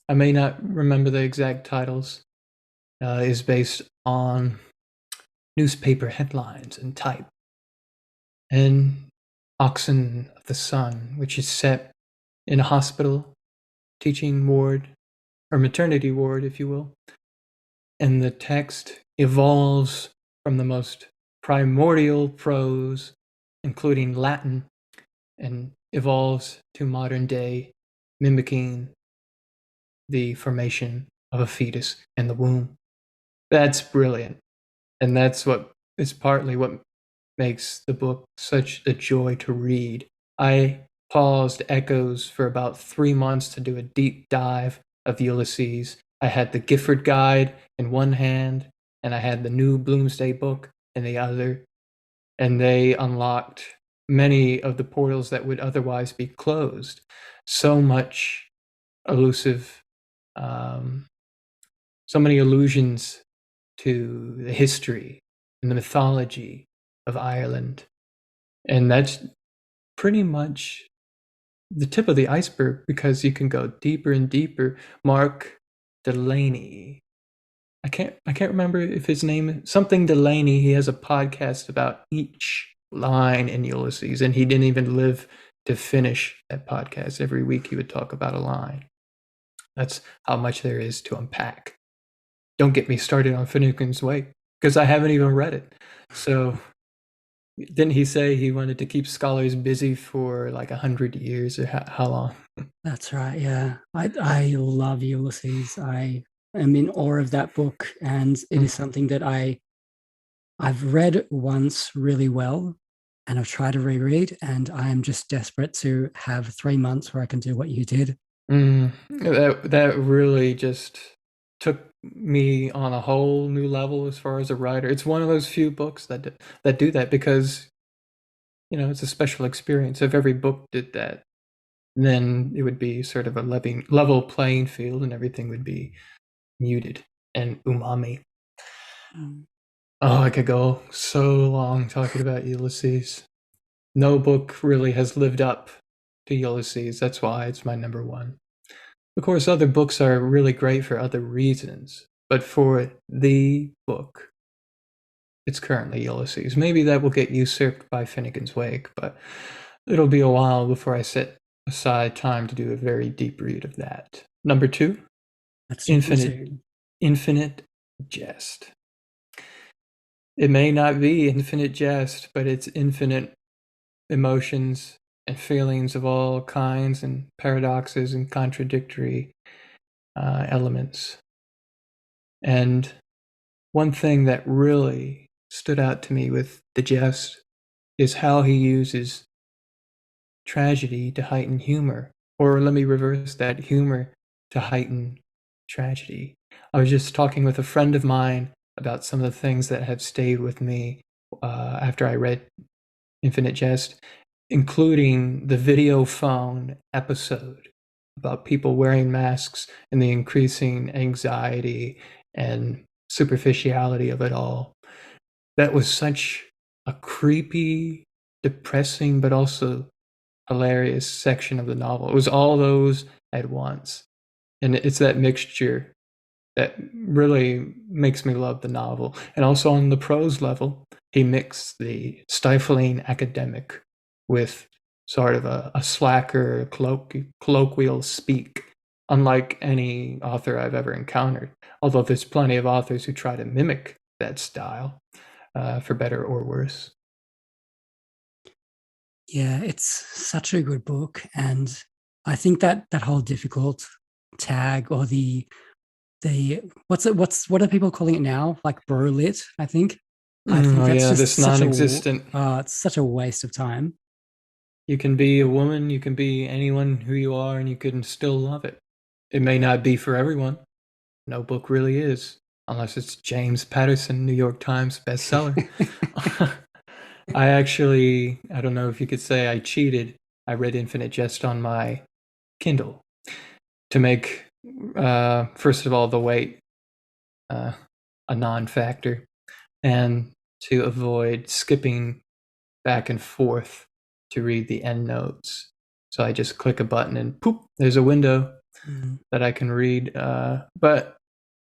I may not remember the exact titles, is based on newspaper headlines and type. And Oxen of the Sun, which is set in a hospital, teaching ward, or maternity ward, if you will. And the text evolves from the most primordial prose, including Latin, and evolves to modern day, mimicking the formation of a fetus in the womb. That's brilliant. And that's what is partly what makes the book such a joy to read. I paused Echoes for about 3 months to do a deep dive of Ulysses. I had the Gifford Guide in one hand, and I had the new Bloomsday book in the other. And they unlocked many of the portals that would otherwise be closed. So much elusive, so many allusions to the history and the mythology of Ireland. And that's pretty much the tip of the iceberg, because you can go deeper and deeper. Mark Delaney, I can't remember if his name is something Delaney. He has a podcast about each line in Ulysses, and he didn't even live to finish that podcast. Every week he would talk about a line. That's how much there is to unpack. Don't get me started on Finnegan's Wake, because I haven't even read it. So didn't he say he wanted to keep scholars busy for like 100 years, or how long? That's right, yeah. I love Ulysses. I am in awe of that book, and it is something that I've read once really well, and I've tried to reread, and I am just desperate to have 3 months where I can do what you did. That really just took me on a whole new level as far as a writer. It's one of those few books that do that, because it's a special experience. If every book did that, then it would be sort of a level playing field, and everything would be muted and umami. Oh, I could go so long talking about Ulysses. No book really has lived up to Ulysses. That's why it's my number 1. Of course, other books are really great for other reasons, but for the book, it's currently Ulysses. Maybe that will get usurped by Finnegan's Wake, but it'll be a while before I set aside time to do a very deep read of that. Number 2, Infinite Jest. It may not be infinite jest, but it's infinite emotions and feelings of all kinds, and paradoxes and contradictory elements. And one thing that really stood out to me with the Jest is how he uses tragedy to heighten humor. Or let me reverse that, humor to heighten tragedy. I was just talking with a friend of mine about some of the things that have stayed with me after I read Infinite Jest, including the video phone episode about people wearing masks and the increasing anxiety and superficiality of it all. That was such a creepy, depressing, but also hilarious section of the novel. It was all those at once. And it's that mixture that really makes me love the novel. And also on the prose level, he mixed the stifling academic with sort of a slacker, colloquial speak, unlike any author I've ever encountered. Although there's plenty of authors who try to mimic that style, for better or worse. Yeah, it's such a good book. And I think that whole difficult tag, or the what are people calling it now? Like bro lit, I think. I think that's just this non-existent. It's such a waste of time. You can be a woman, you can be anyone who you are, and you can still love it. It may not be for everyone. No book really is, unless it's James Patterson, New York Times bestseller. I don't know if you could say I cheated. I read Infinite Jest on my Kindle to make, first of all, the weight a non-factor, and to avoid skipping back and forth to read the end notes. So I just click a button and poop, there's a window that I can read. But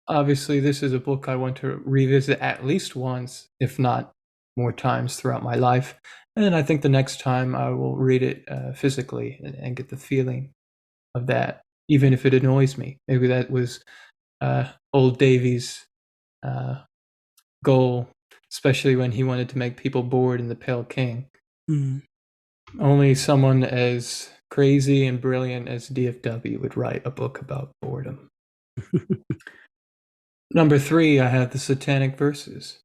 obviously this is a book I want to revisit at least once, if not more times throughout my life. And I think the next time I will read it physically and get the feeling of that, even if it annoys me. Maybe that was old Davy's goal, especially when he wanted to make people bored in The Pale King. Only someone as crazy and brilliant as DFW would write a book about boredom. Number 3, I have the Satanic Verses.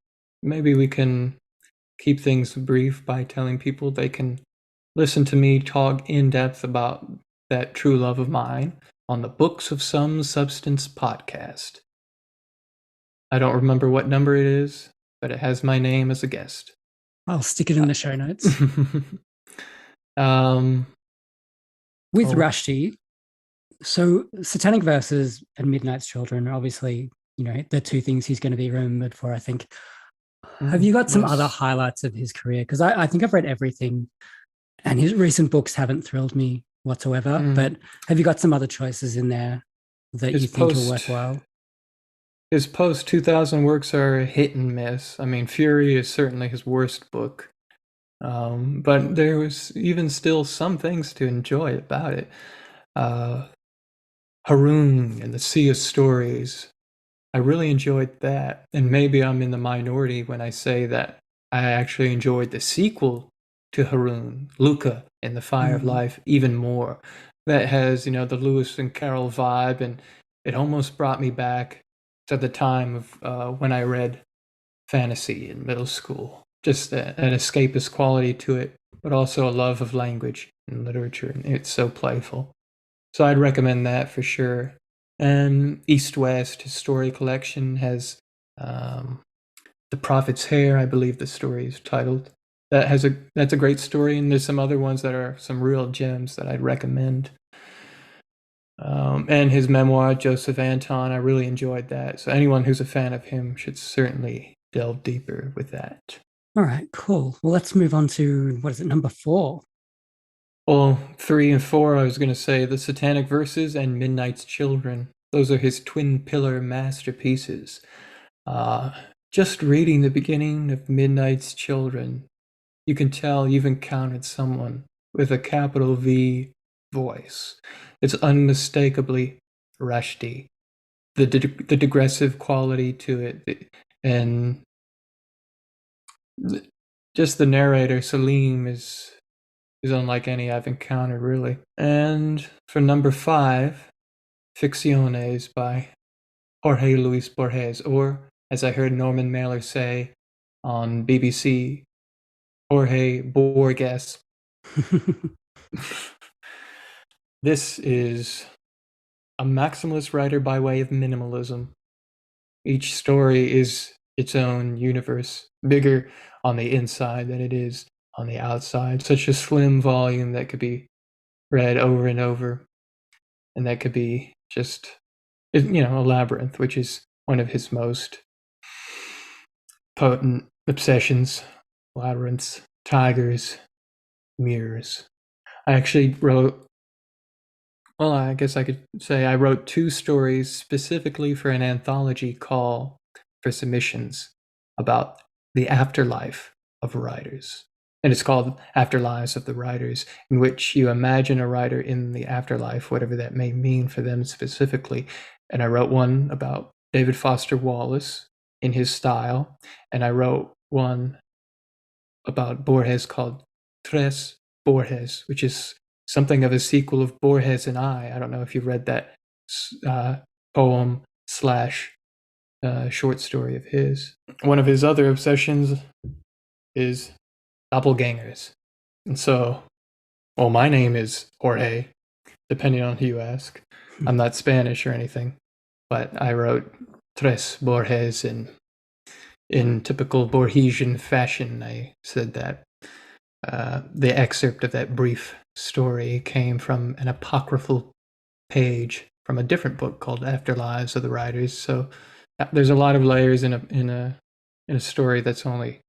Maybe we can keep things brief by telling people they can listen to me talk in depth about that true love of mine on the Books of Some Substance podcast. I don't remember what number it is, but it has my name as a guest. I'll stick it in the show notes. With Rushdie, so Satanic Verses and Midnight's Children are obviously, the two things he's going to be remembered for, I think. Have you got some other highlights of his career? Because I think I've read everything, and his recent books haven't thrilled me whatsoever. But have you got some other choices in there that you think are worthwhile? His post-2000 works are hit and miss. I mean, Fury is certainly his worst book. But there was even still some things to enjoy about it. Haroun and the Sea of Stories. I really enjoyed that. And maybe I'm in the minority when I say that I actually enjoyed the sequel to Haroun, Luca and the Fire of Life, even more. That has, the Lewis and Carroll vibe, and it almost brought me back to the time of when I read fantasy in middle school. Just an escapist quality to it, but also a love of language and literature. And it's so playful. So I'd recommend that for sure. And East-West, his story collection, has The Prophet's Hair, I believe the story is titled. That's a great story, and there's some other ones that are some real gems that I'd recommend. And his memoir, Joseph Anton, I really enjoyed that. So anyone who's a fan of him should certainly delve deeper with that. All right, cool. Well, let's move on to, number 4? Well, 3 and 4, I was going to say The Satanic Verses and Midnight's Children. Those are his twin pillar masterpieces. Just reading the beginning of Midnight's Children, you can tell you've encountered someone with a capital V voice. It's unmistakably Rushdie. The digressive quality to it, and just the narrator, Salim, is unlike any I've encountered, really. And for number 5, Ficciones by Jorge Luis Borges, or, as I heard Norman Mailer say on BBC, Jorge Borges. This is a maximalist writer by way of minimalism. Each story is its own universe, bigger on the inside than it is on the outside. Such a slim volume that could be read over and over, and that could be just, a labyrinth, which is one of his most potent obsessions. Labyrinths, tigers, mirrors. I actually wrote, well, I guess I could say I wrote 2 stories specifically for an anthology call for submissions about the afterlife of writers. And it's called Afterlives of the Writers, in which you imagine a writer in the afterlife, whatever that may mean for them specifically. And I wrote one about David Foster Wallace in his style, and I wrote one about Borges called Tres Borges, which is something of a sequel of Borges and I. I don't know if you read that poem / short story of his. One of his other obsessions is doppelgangers. And so, well, my name is Jorge, depending on who you ask. I'm not Spanish or anything, but I wrote Tres Borges in typical Borgesian fashion. I said that the excerpt of that brief story came from an apocryphal page from a different book called Afterlives of the Writers. So there's a lot of layers in a story that's only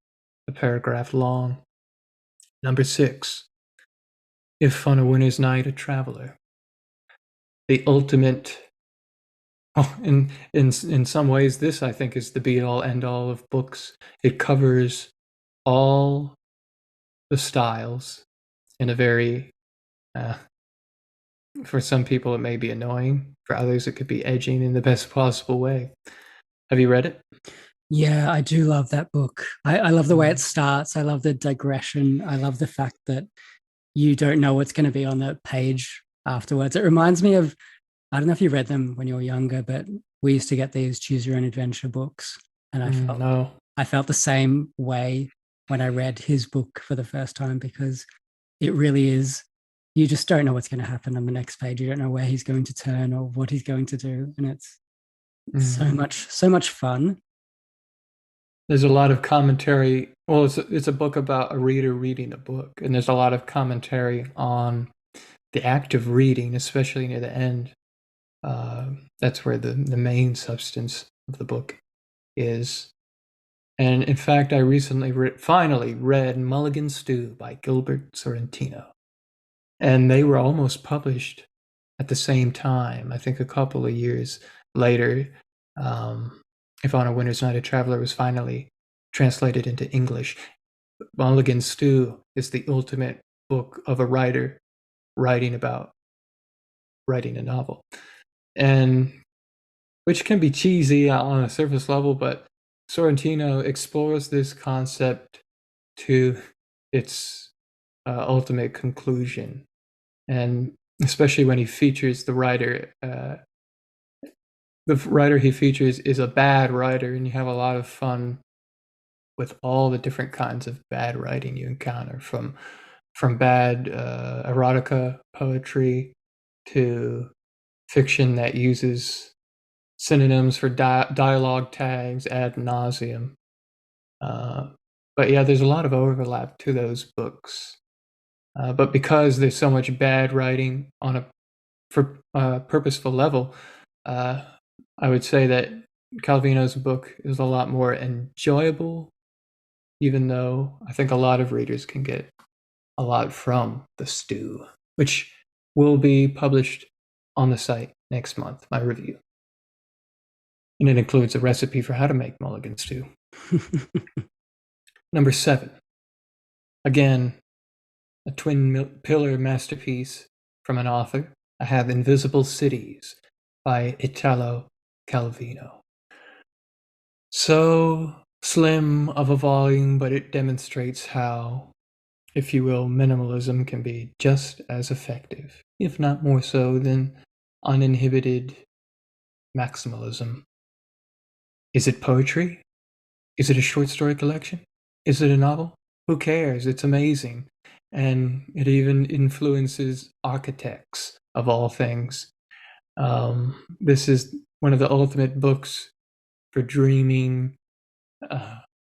a paragraph long. Number 6, If on a Winter's Night a Traveler. The ultimate, in some ways, this I think is the be-all, end-all of books. It covers all the styles in a very, for some people it may be annoying, for others it could be edging in the best possible way. Have you read it? Yeah, I do love that book. I love the way it starts. I love the digression. I love the fact that you don't know what's going to be on the page afterwards. It reminds me of, I don't know if you read them when you were younger, but we used to get these choose your own adventure books. And I felt the same way when I read his book for the first time, because it really is, you just don't know what's going to happen on the next page. You don't know where he's going to turn or what he's going to do. And it's so much fun. There's a lot of commentary. Well, it's a book about a reader reading a book, and there's a lot of commentary on the act of reading, especially near the end. That's where the main substance of the book is. And in fact, I recently finally read Mulligan Stew by Gillbert Sorrentino. And they were almost published at the same time. I think a couple of years later, If on a Winter's Night a Traveler was finally translated into English. Mulligan Stew is the ultimate book of a writer writing about writing a novel. And which can be cheesy on a surface level, but Sorrentino explores this concept to its ultimate conclusion. And especially when he features the writer he features is a bad writer, and you have a lot of fun with all the different kinds of bad writing you encounter, from bad erotica poetry to fiction that uses synonyms for dialogue tags ad nauseum. But yeah, there's a lot of overlap to those books. But because there's so much bad writing on a purposeful level, I would say that Calvino's book is a lot more enjoyable, even though I think a lot of readers can get a lot from the stew, which will be published on the site next month, my review. And it includes a recipe for how to make mulligan stew. Number 7. Again, a twin pillar masterpiece from an author. I have Invisible Cities by Italo Calvino. So slim of a volume, but it demonstrates how, if you will, minimalism can be just as effective, if not more so, than uninhibited maximalism. Is it poetry? Is it a short story collection? Is it a novel? Who cares? It's amazing. and it even influences architects of all things. This is one of the ultimate books for dreaming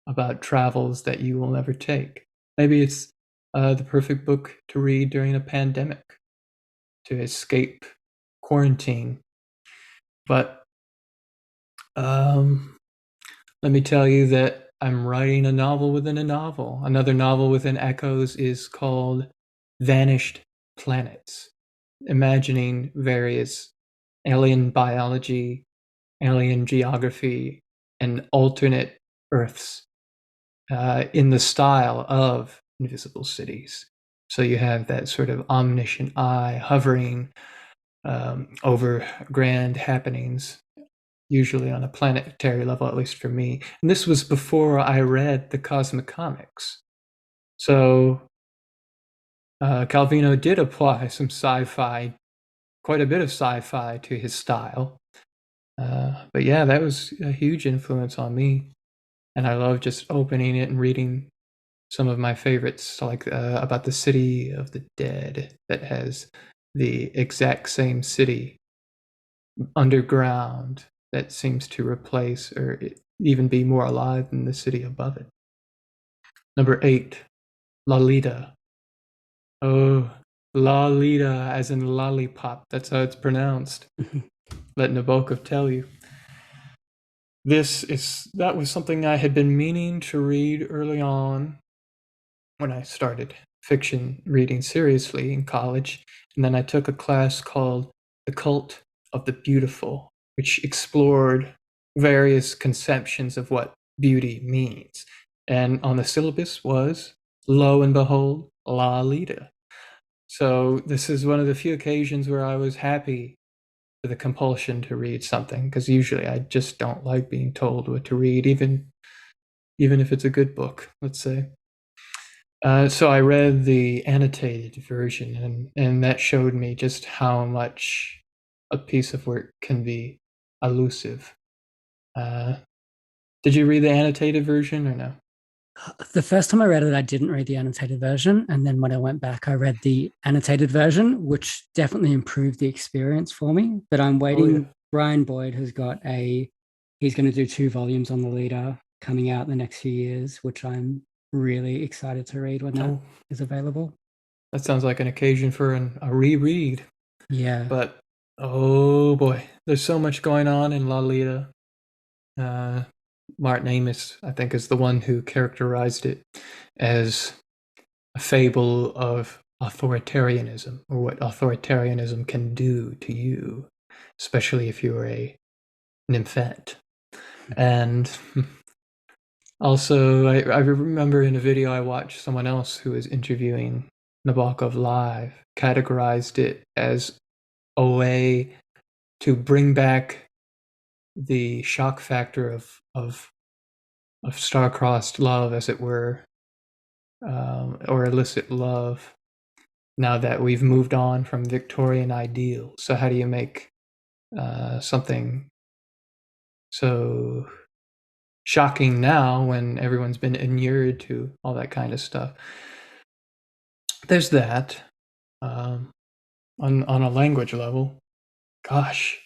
about travels that you will never take. Maybe it's the perfect book to read during a pandemic, to escape quarantine. But let me tell you that I'm writing a novel within a novel. Another novel within Echoes is called Vanished Planets, imagining various alien biology, alien geography, and alternate Earths in the style of Invisible Cities. So you have that sort of omniscient eye hovering over grand happenings, usually on a planetary level, at least for me. And this was before I read the Cosmic Comics. So Calvino did apply some sci-fi, quite a bit of sci-fi to his style. But yeah, that was a huge influence on me. And I love just opening it and reading some of my favorites, like about the City of the Dead, that has the exact same city underground that seems to replace or even be more alive than the city above it. Number 8, Lolita. Oh, Lolita, as in lollipop. That's how it's pronounced. Let Nabokov tell you. That was something I had been meaning to read early on when I started fiction reading seriously in college. And then I took a class called The Cult of the Beautiful, which explored various conceptions of what beauty means. And on the syllabus was, lo and behold, Lolita. So this is one of the few occasions where I was happy for the compulsion to read something, because usually I just don't like being told what to read, even if it's a good book, let's say. So I read the annotated version, and that showed me just how much a piece of work can be elusive. Did you read the annotated version or no? The first time I read it, I didn't read the annotated version. And then when I went back, I read the annotated version, which definitely improved the experience for me. But I'm waiting. Oh, yeah. Brian Boyd has got he's going to do 2 volumes on the leader coming out in the next few years, which I'm really excited to read when that is available. That sounds like an occasion for a reread. Yeah. But, oh boy, there's so much going on in Lolita. Martin Amis, I think, is the one who characterized it as a fable of authoritarianism, or what authoritarianism can do to you, especially if you're a nymphette. And also, I remember in a video I watched, someone else who was interviewing Nabokov live categorized it as a way to bring back the shock factor of star-crossed love, as it were, or illicit love, now that we've moved on from Victorian ideals. So how do you make something so shocking now when everyone's been inured to all that kind of stuff? There's that. On a language level, gosh,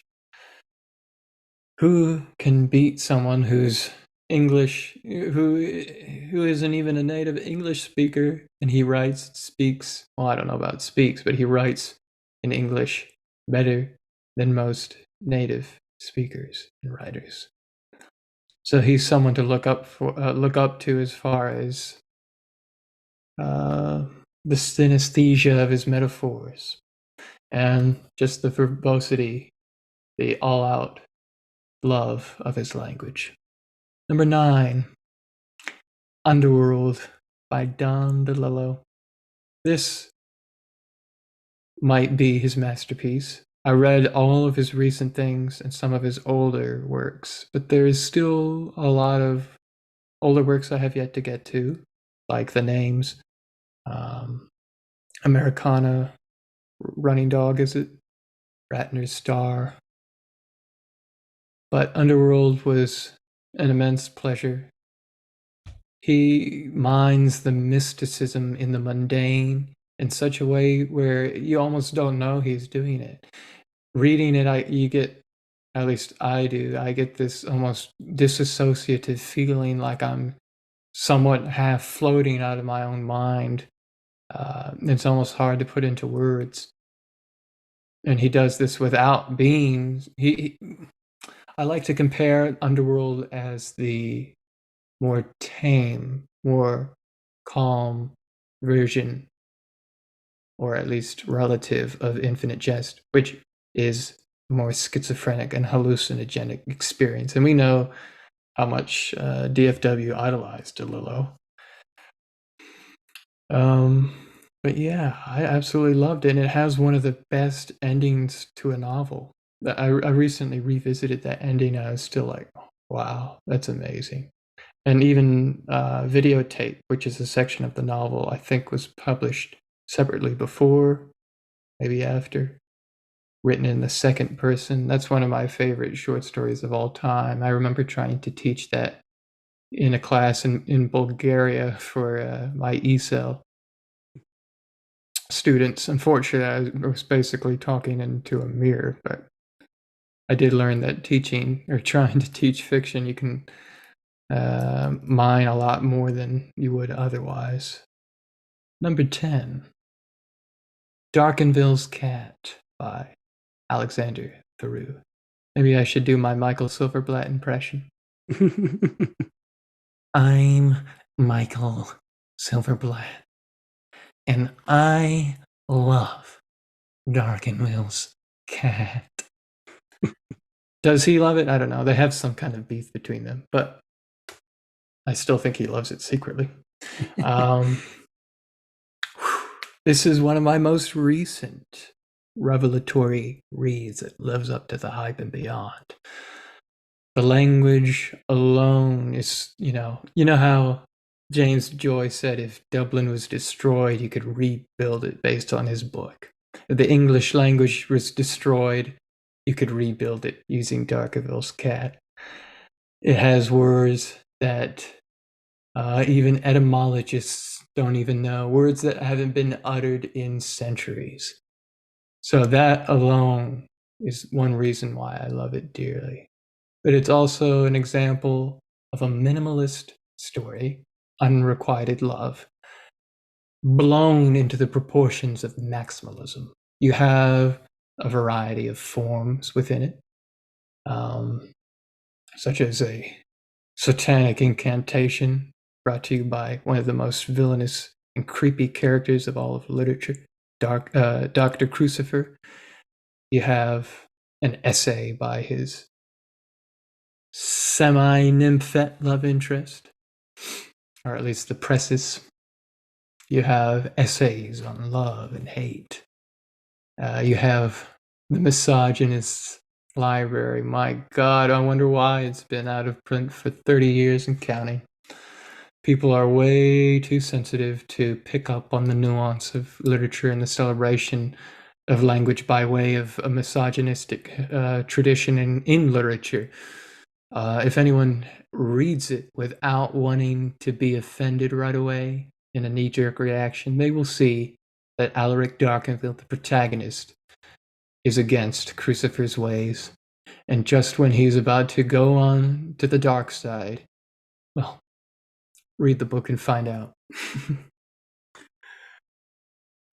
who can beat someone who's English, who isn't even a native English speaker, and he speaks, well, I don't know about speaks, but he writes in English better than most native speakers and writers. So he's someone to look up to as far as the synesthesia of his metaphors, and just the verbosity, the all-out love of his language. Number 9, Underworld by Don DeLillo. This might be his masterpiece. I read all of his recent things and some of his older works, but there is still a lot of older works I have yet to get to, like The Names, Americana, Running Dog, is it? Ratner's Star. But Underworld was an immense pleasure. he mines the mysticism in the mundane in such a way where you almost don't know he's doing it. Reading it, you get, at least I do, I get this almost disassociative feeling like I'm somewhat half floating out of my own mind. It's almost hard to put into words. And he does this without being. I like to compare Underworld as the more tame, more calm version, or at least relative, of Infinite Jest, which is a more schizophrenic and hallucinogenic experience. And we know how much DFW idolized DeLillo. But yeah, I absolutely loved it. And it has one of the best endings to a novel. I recently revisited that ending, and I was still like, wow, that's amazing. And even Videotape, which is a section of the novel, I think was published separately before, maybe after, written in the second person. That's one of my favorite short stories of all time. I remember trying to teach that in a class in Bulgaria for my ESL students. Unfortunately, I was basically talking into a mirror, but I did learn that teaching, or trying to teach fiction, you can mine a lot more than you would otherwise. Number 10, Darkenville's Cat by Alexander Theroux. Maybe I should do my Michael Silverblatt impression. I'm Michael Silverblatt, and I love Darkenville's Cat. Does he love it? I don't know. They have some kind of beef between them, but I still think he loves it secretly. This is one of my most recent revelatory reads that lives up to the hype and beyond. The language alone is, you know how James Joy said if Dublin was destroyed, you could rebuild it based on his book. If the English language was destroyed, you could rebuild it using Darkerville's Cat. It has words that even etymologists don't even know, words that haven't been uttered in centuries. So that alone is one reason why I love it dearly. But it's also an example of a minimalist story, unrequited love, blown into the proportions of maximalism. You have a variety of forms within it, such as a satanic incantation brought to you by one of the most villainous and creepy characters of all of literature, Dr. Crucifer. You have an essay by his semi-nymphette love interest, or at least the precis. You have essays on love and hate. You have the misogynist library. My God, I wonder why it's been out of print for 30 years and counting. People are way too sensitive to pick up on the nuance of literature and the celebration of language by way of a misogynistic tradition in literature. If anyone reads it without wanting to be offended right away in a knee-jerk reaction, they will see that Alaric Darkenville, the protagonist, is against Crucifer's ways. And just when he's about to go on to the dark side, well, read the book and find out.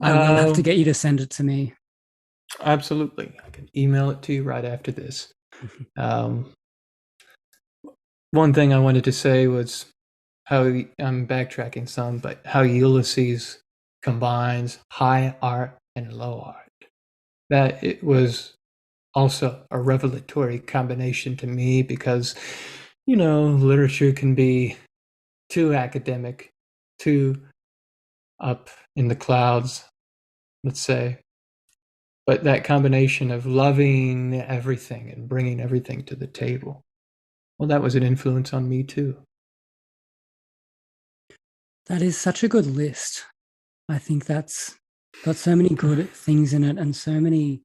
I will have to get you to send it to me. Absolutely. I can email it to you right after this. One thing I wanted to say was how, I'm backtracking some, but how Ulysses combines high art and low art. That it was also a revelatory combination to me because, literature can be too academic, too up in the clouds, let's say. But that combination of loving everything and bringing everything to the table, well, that was an influence on me too. That is such a good list. I think that's got so many good things in it and so many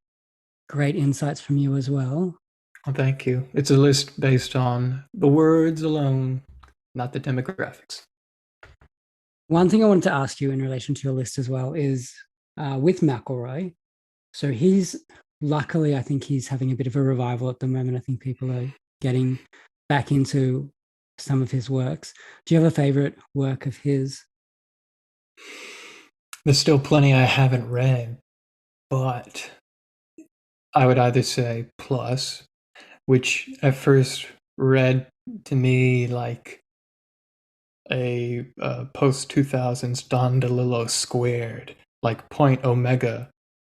great insights from you as well. Well, thank you. It's a list based on the words alone, not the demographics. One thing I wanted to ask you in relation to your list as well is with McElroy. So luckily, I think he's having a bit of a revival at the moment. I think people are getting back into some of his works. Do you have a favorite work of his? There's still plenty I haven't read, but I would either say Plus, which at first read to me like a post 2000s Don DeLillo squared, like Point Omega,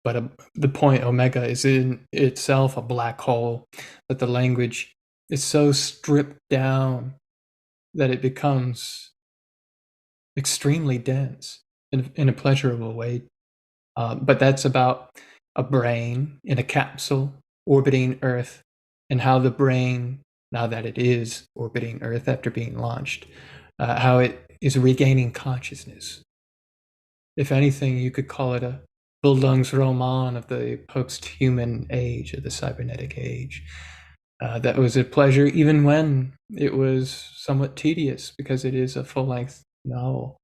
but the Point Omega is in itself a black hole, but the language is so stripped down that it becomes extremely dense in a pleasurable way. But that's about a brain in a capsule orbiting Earth, and how the brain, now that it is orbiting Earth after being launched, how it is regaining consciousness. If anything, you could call it a Bildungsroman of the post-human age, of the cybernetic age. That was a pleasure, even when it was somewhat tedious, because it is a full-length novel.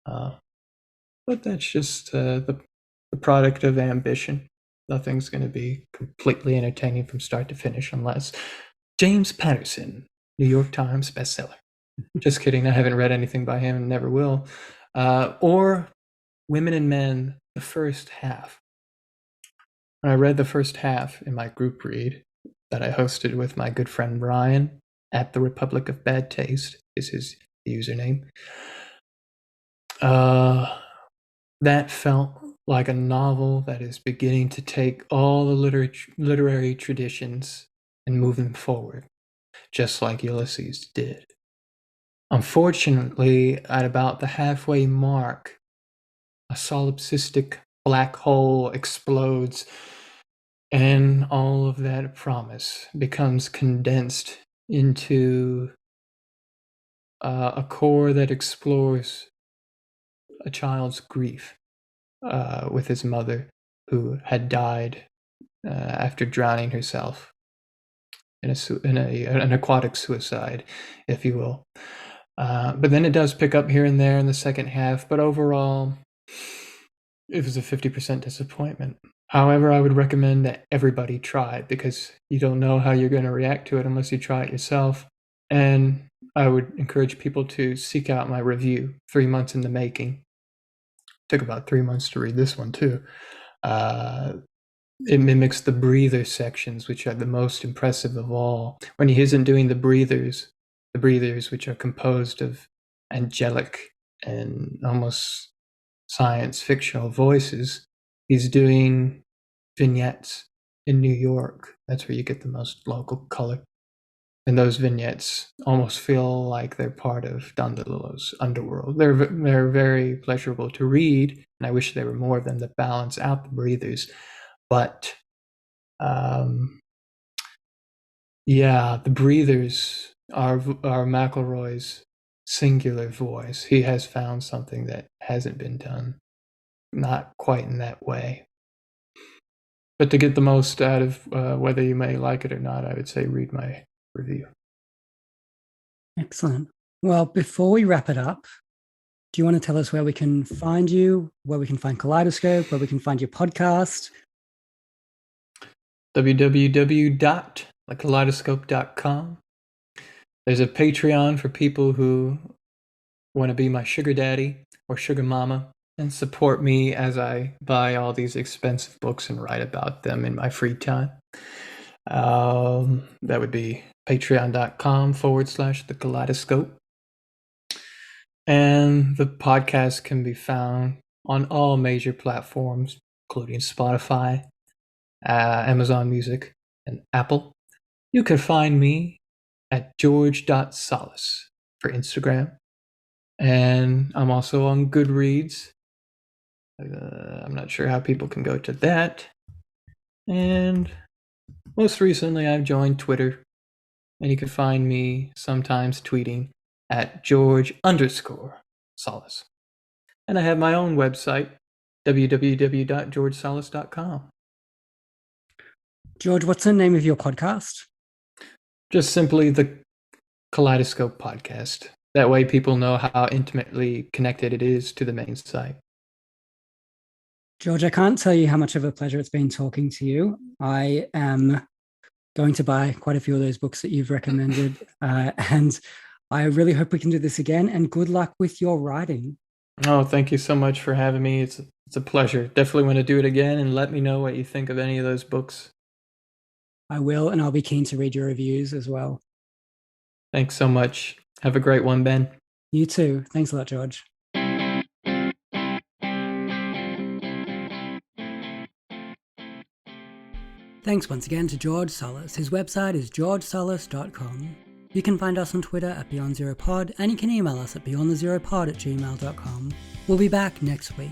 But that's just the product of ambition. Nothing's going to be completely entertaining from start to finish unless James Patterson, New York Times bestseller. Just kidding. I haven't read anything by him and never will. Or Women and Men, the first half. When I read the first half in my group read that I hosted with my good friend Brian at the Republic of Bad Taste is his username. That felt like a novel that is beginning to take all the literary traditions and move them forward, just like Ulysses did. Unfortunately, at about the halfway mark, a solipsistic black hole explodes, and all of that promise becomes condensed into a core that explores a child's grief with his mother, who had died after drowning herself in an aquatic suicide, if you will. But then it does pick up here and there in the second half, but overall, it was a 50% disappointment. However, I would recommend that everybody try it, because you don't know how you're going to react to it unless you try it yourself. And I would encourage people to seek out my review, 3 months in the making. Took about 3 months to read this one too. It mimics the breather sections, which are the most impressive of all. When he isn't doing the breathers, which are composed of angelic and almost science fictional voices, he's doing vignettes in New York. That's where you get the most local color. And those vignettes almost feel like they're part of Don DeLillo's underworld. They're very pleasurable to read, and I wish there were more of them that balance out the breathers. But yeah, the breathers are McElroy's singular voice. He has found something that hasn't been done, not quite in that way. But to get the most out of whether you may like it or not, I would say read my review. Excellent. Well, before we wrap it up, do you want to tell us where we can find you, where we can find Kaleidoscope, where we can find your podcast? www.thekaleidoscope.com. There's a Patreon for people who want to be my sugar daddy or sugar mama and support me as I buy all these expensive books and write about them in my free time. That would be patreon.com/the Kaleidoscope. And the podcast can be found on all major platforms, including Spotify, Amazon Music, and Apple. You can find me at george.salis for Instagram. And I'm also on Goodreads. I'm not sure how people can go to that. And most recently, I've joined Twitter. And you can find me sometimes tweeting at George_Salis. And I have my own website, www.georgesalis.com. George, what's the name of your podcast? Just simply the Kaleidoscope Podcast. That way people know how intimately connected it is to the main site. George, I can't tell you how much of a pleasure it's been talking to you. I am going to buy quite a few of those books that you've recommended. And I really hope we can do this again, and good luck with your writing. Oh, thank you so much for having me. It's a pleasure. Definitely want to do it again, and let me know what you think of any of those books. I will, and I'll be keen to read your reviews as well. Thanks so much. Have a great one, Ben. You too. Thanks a lot, George. Thanks once again to George Salis. His website is georgesalis.com. You can find us on Twitter at BeyondZeroPod, and you can email us at beyondthezeropod@gmail.com. We'll be back next week.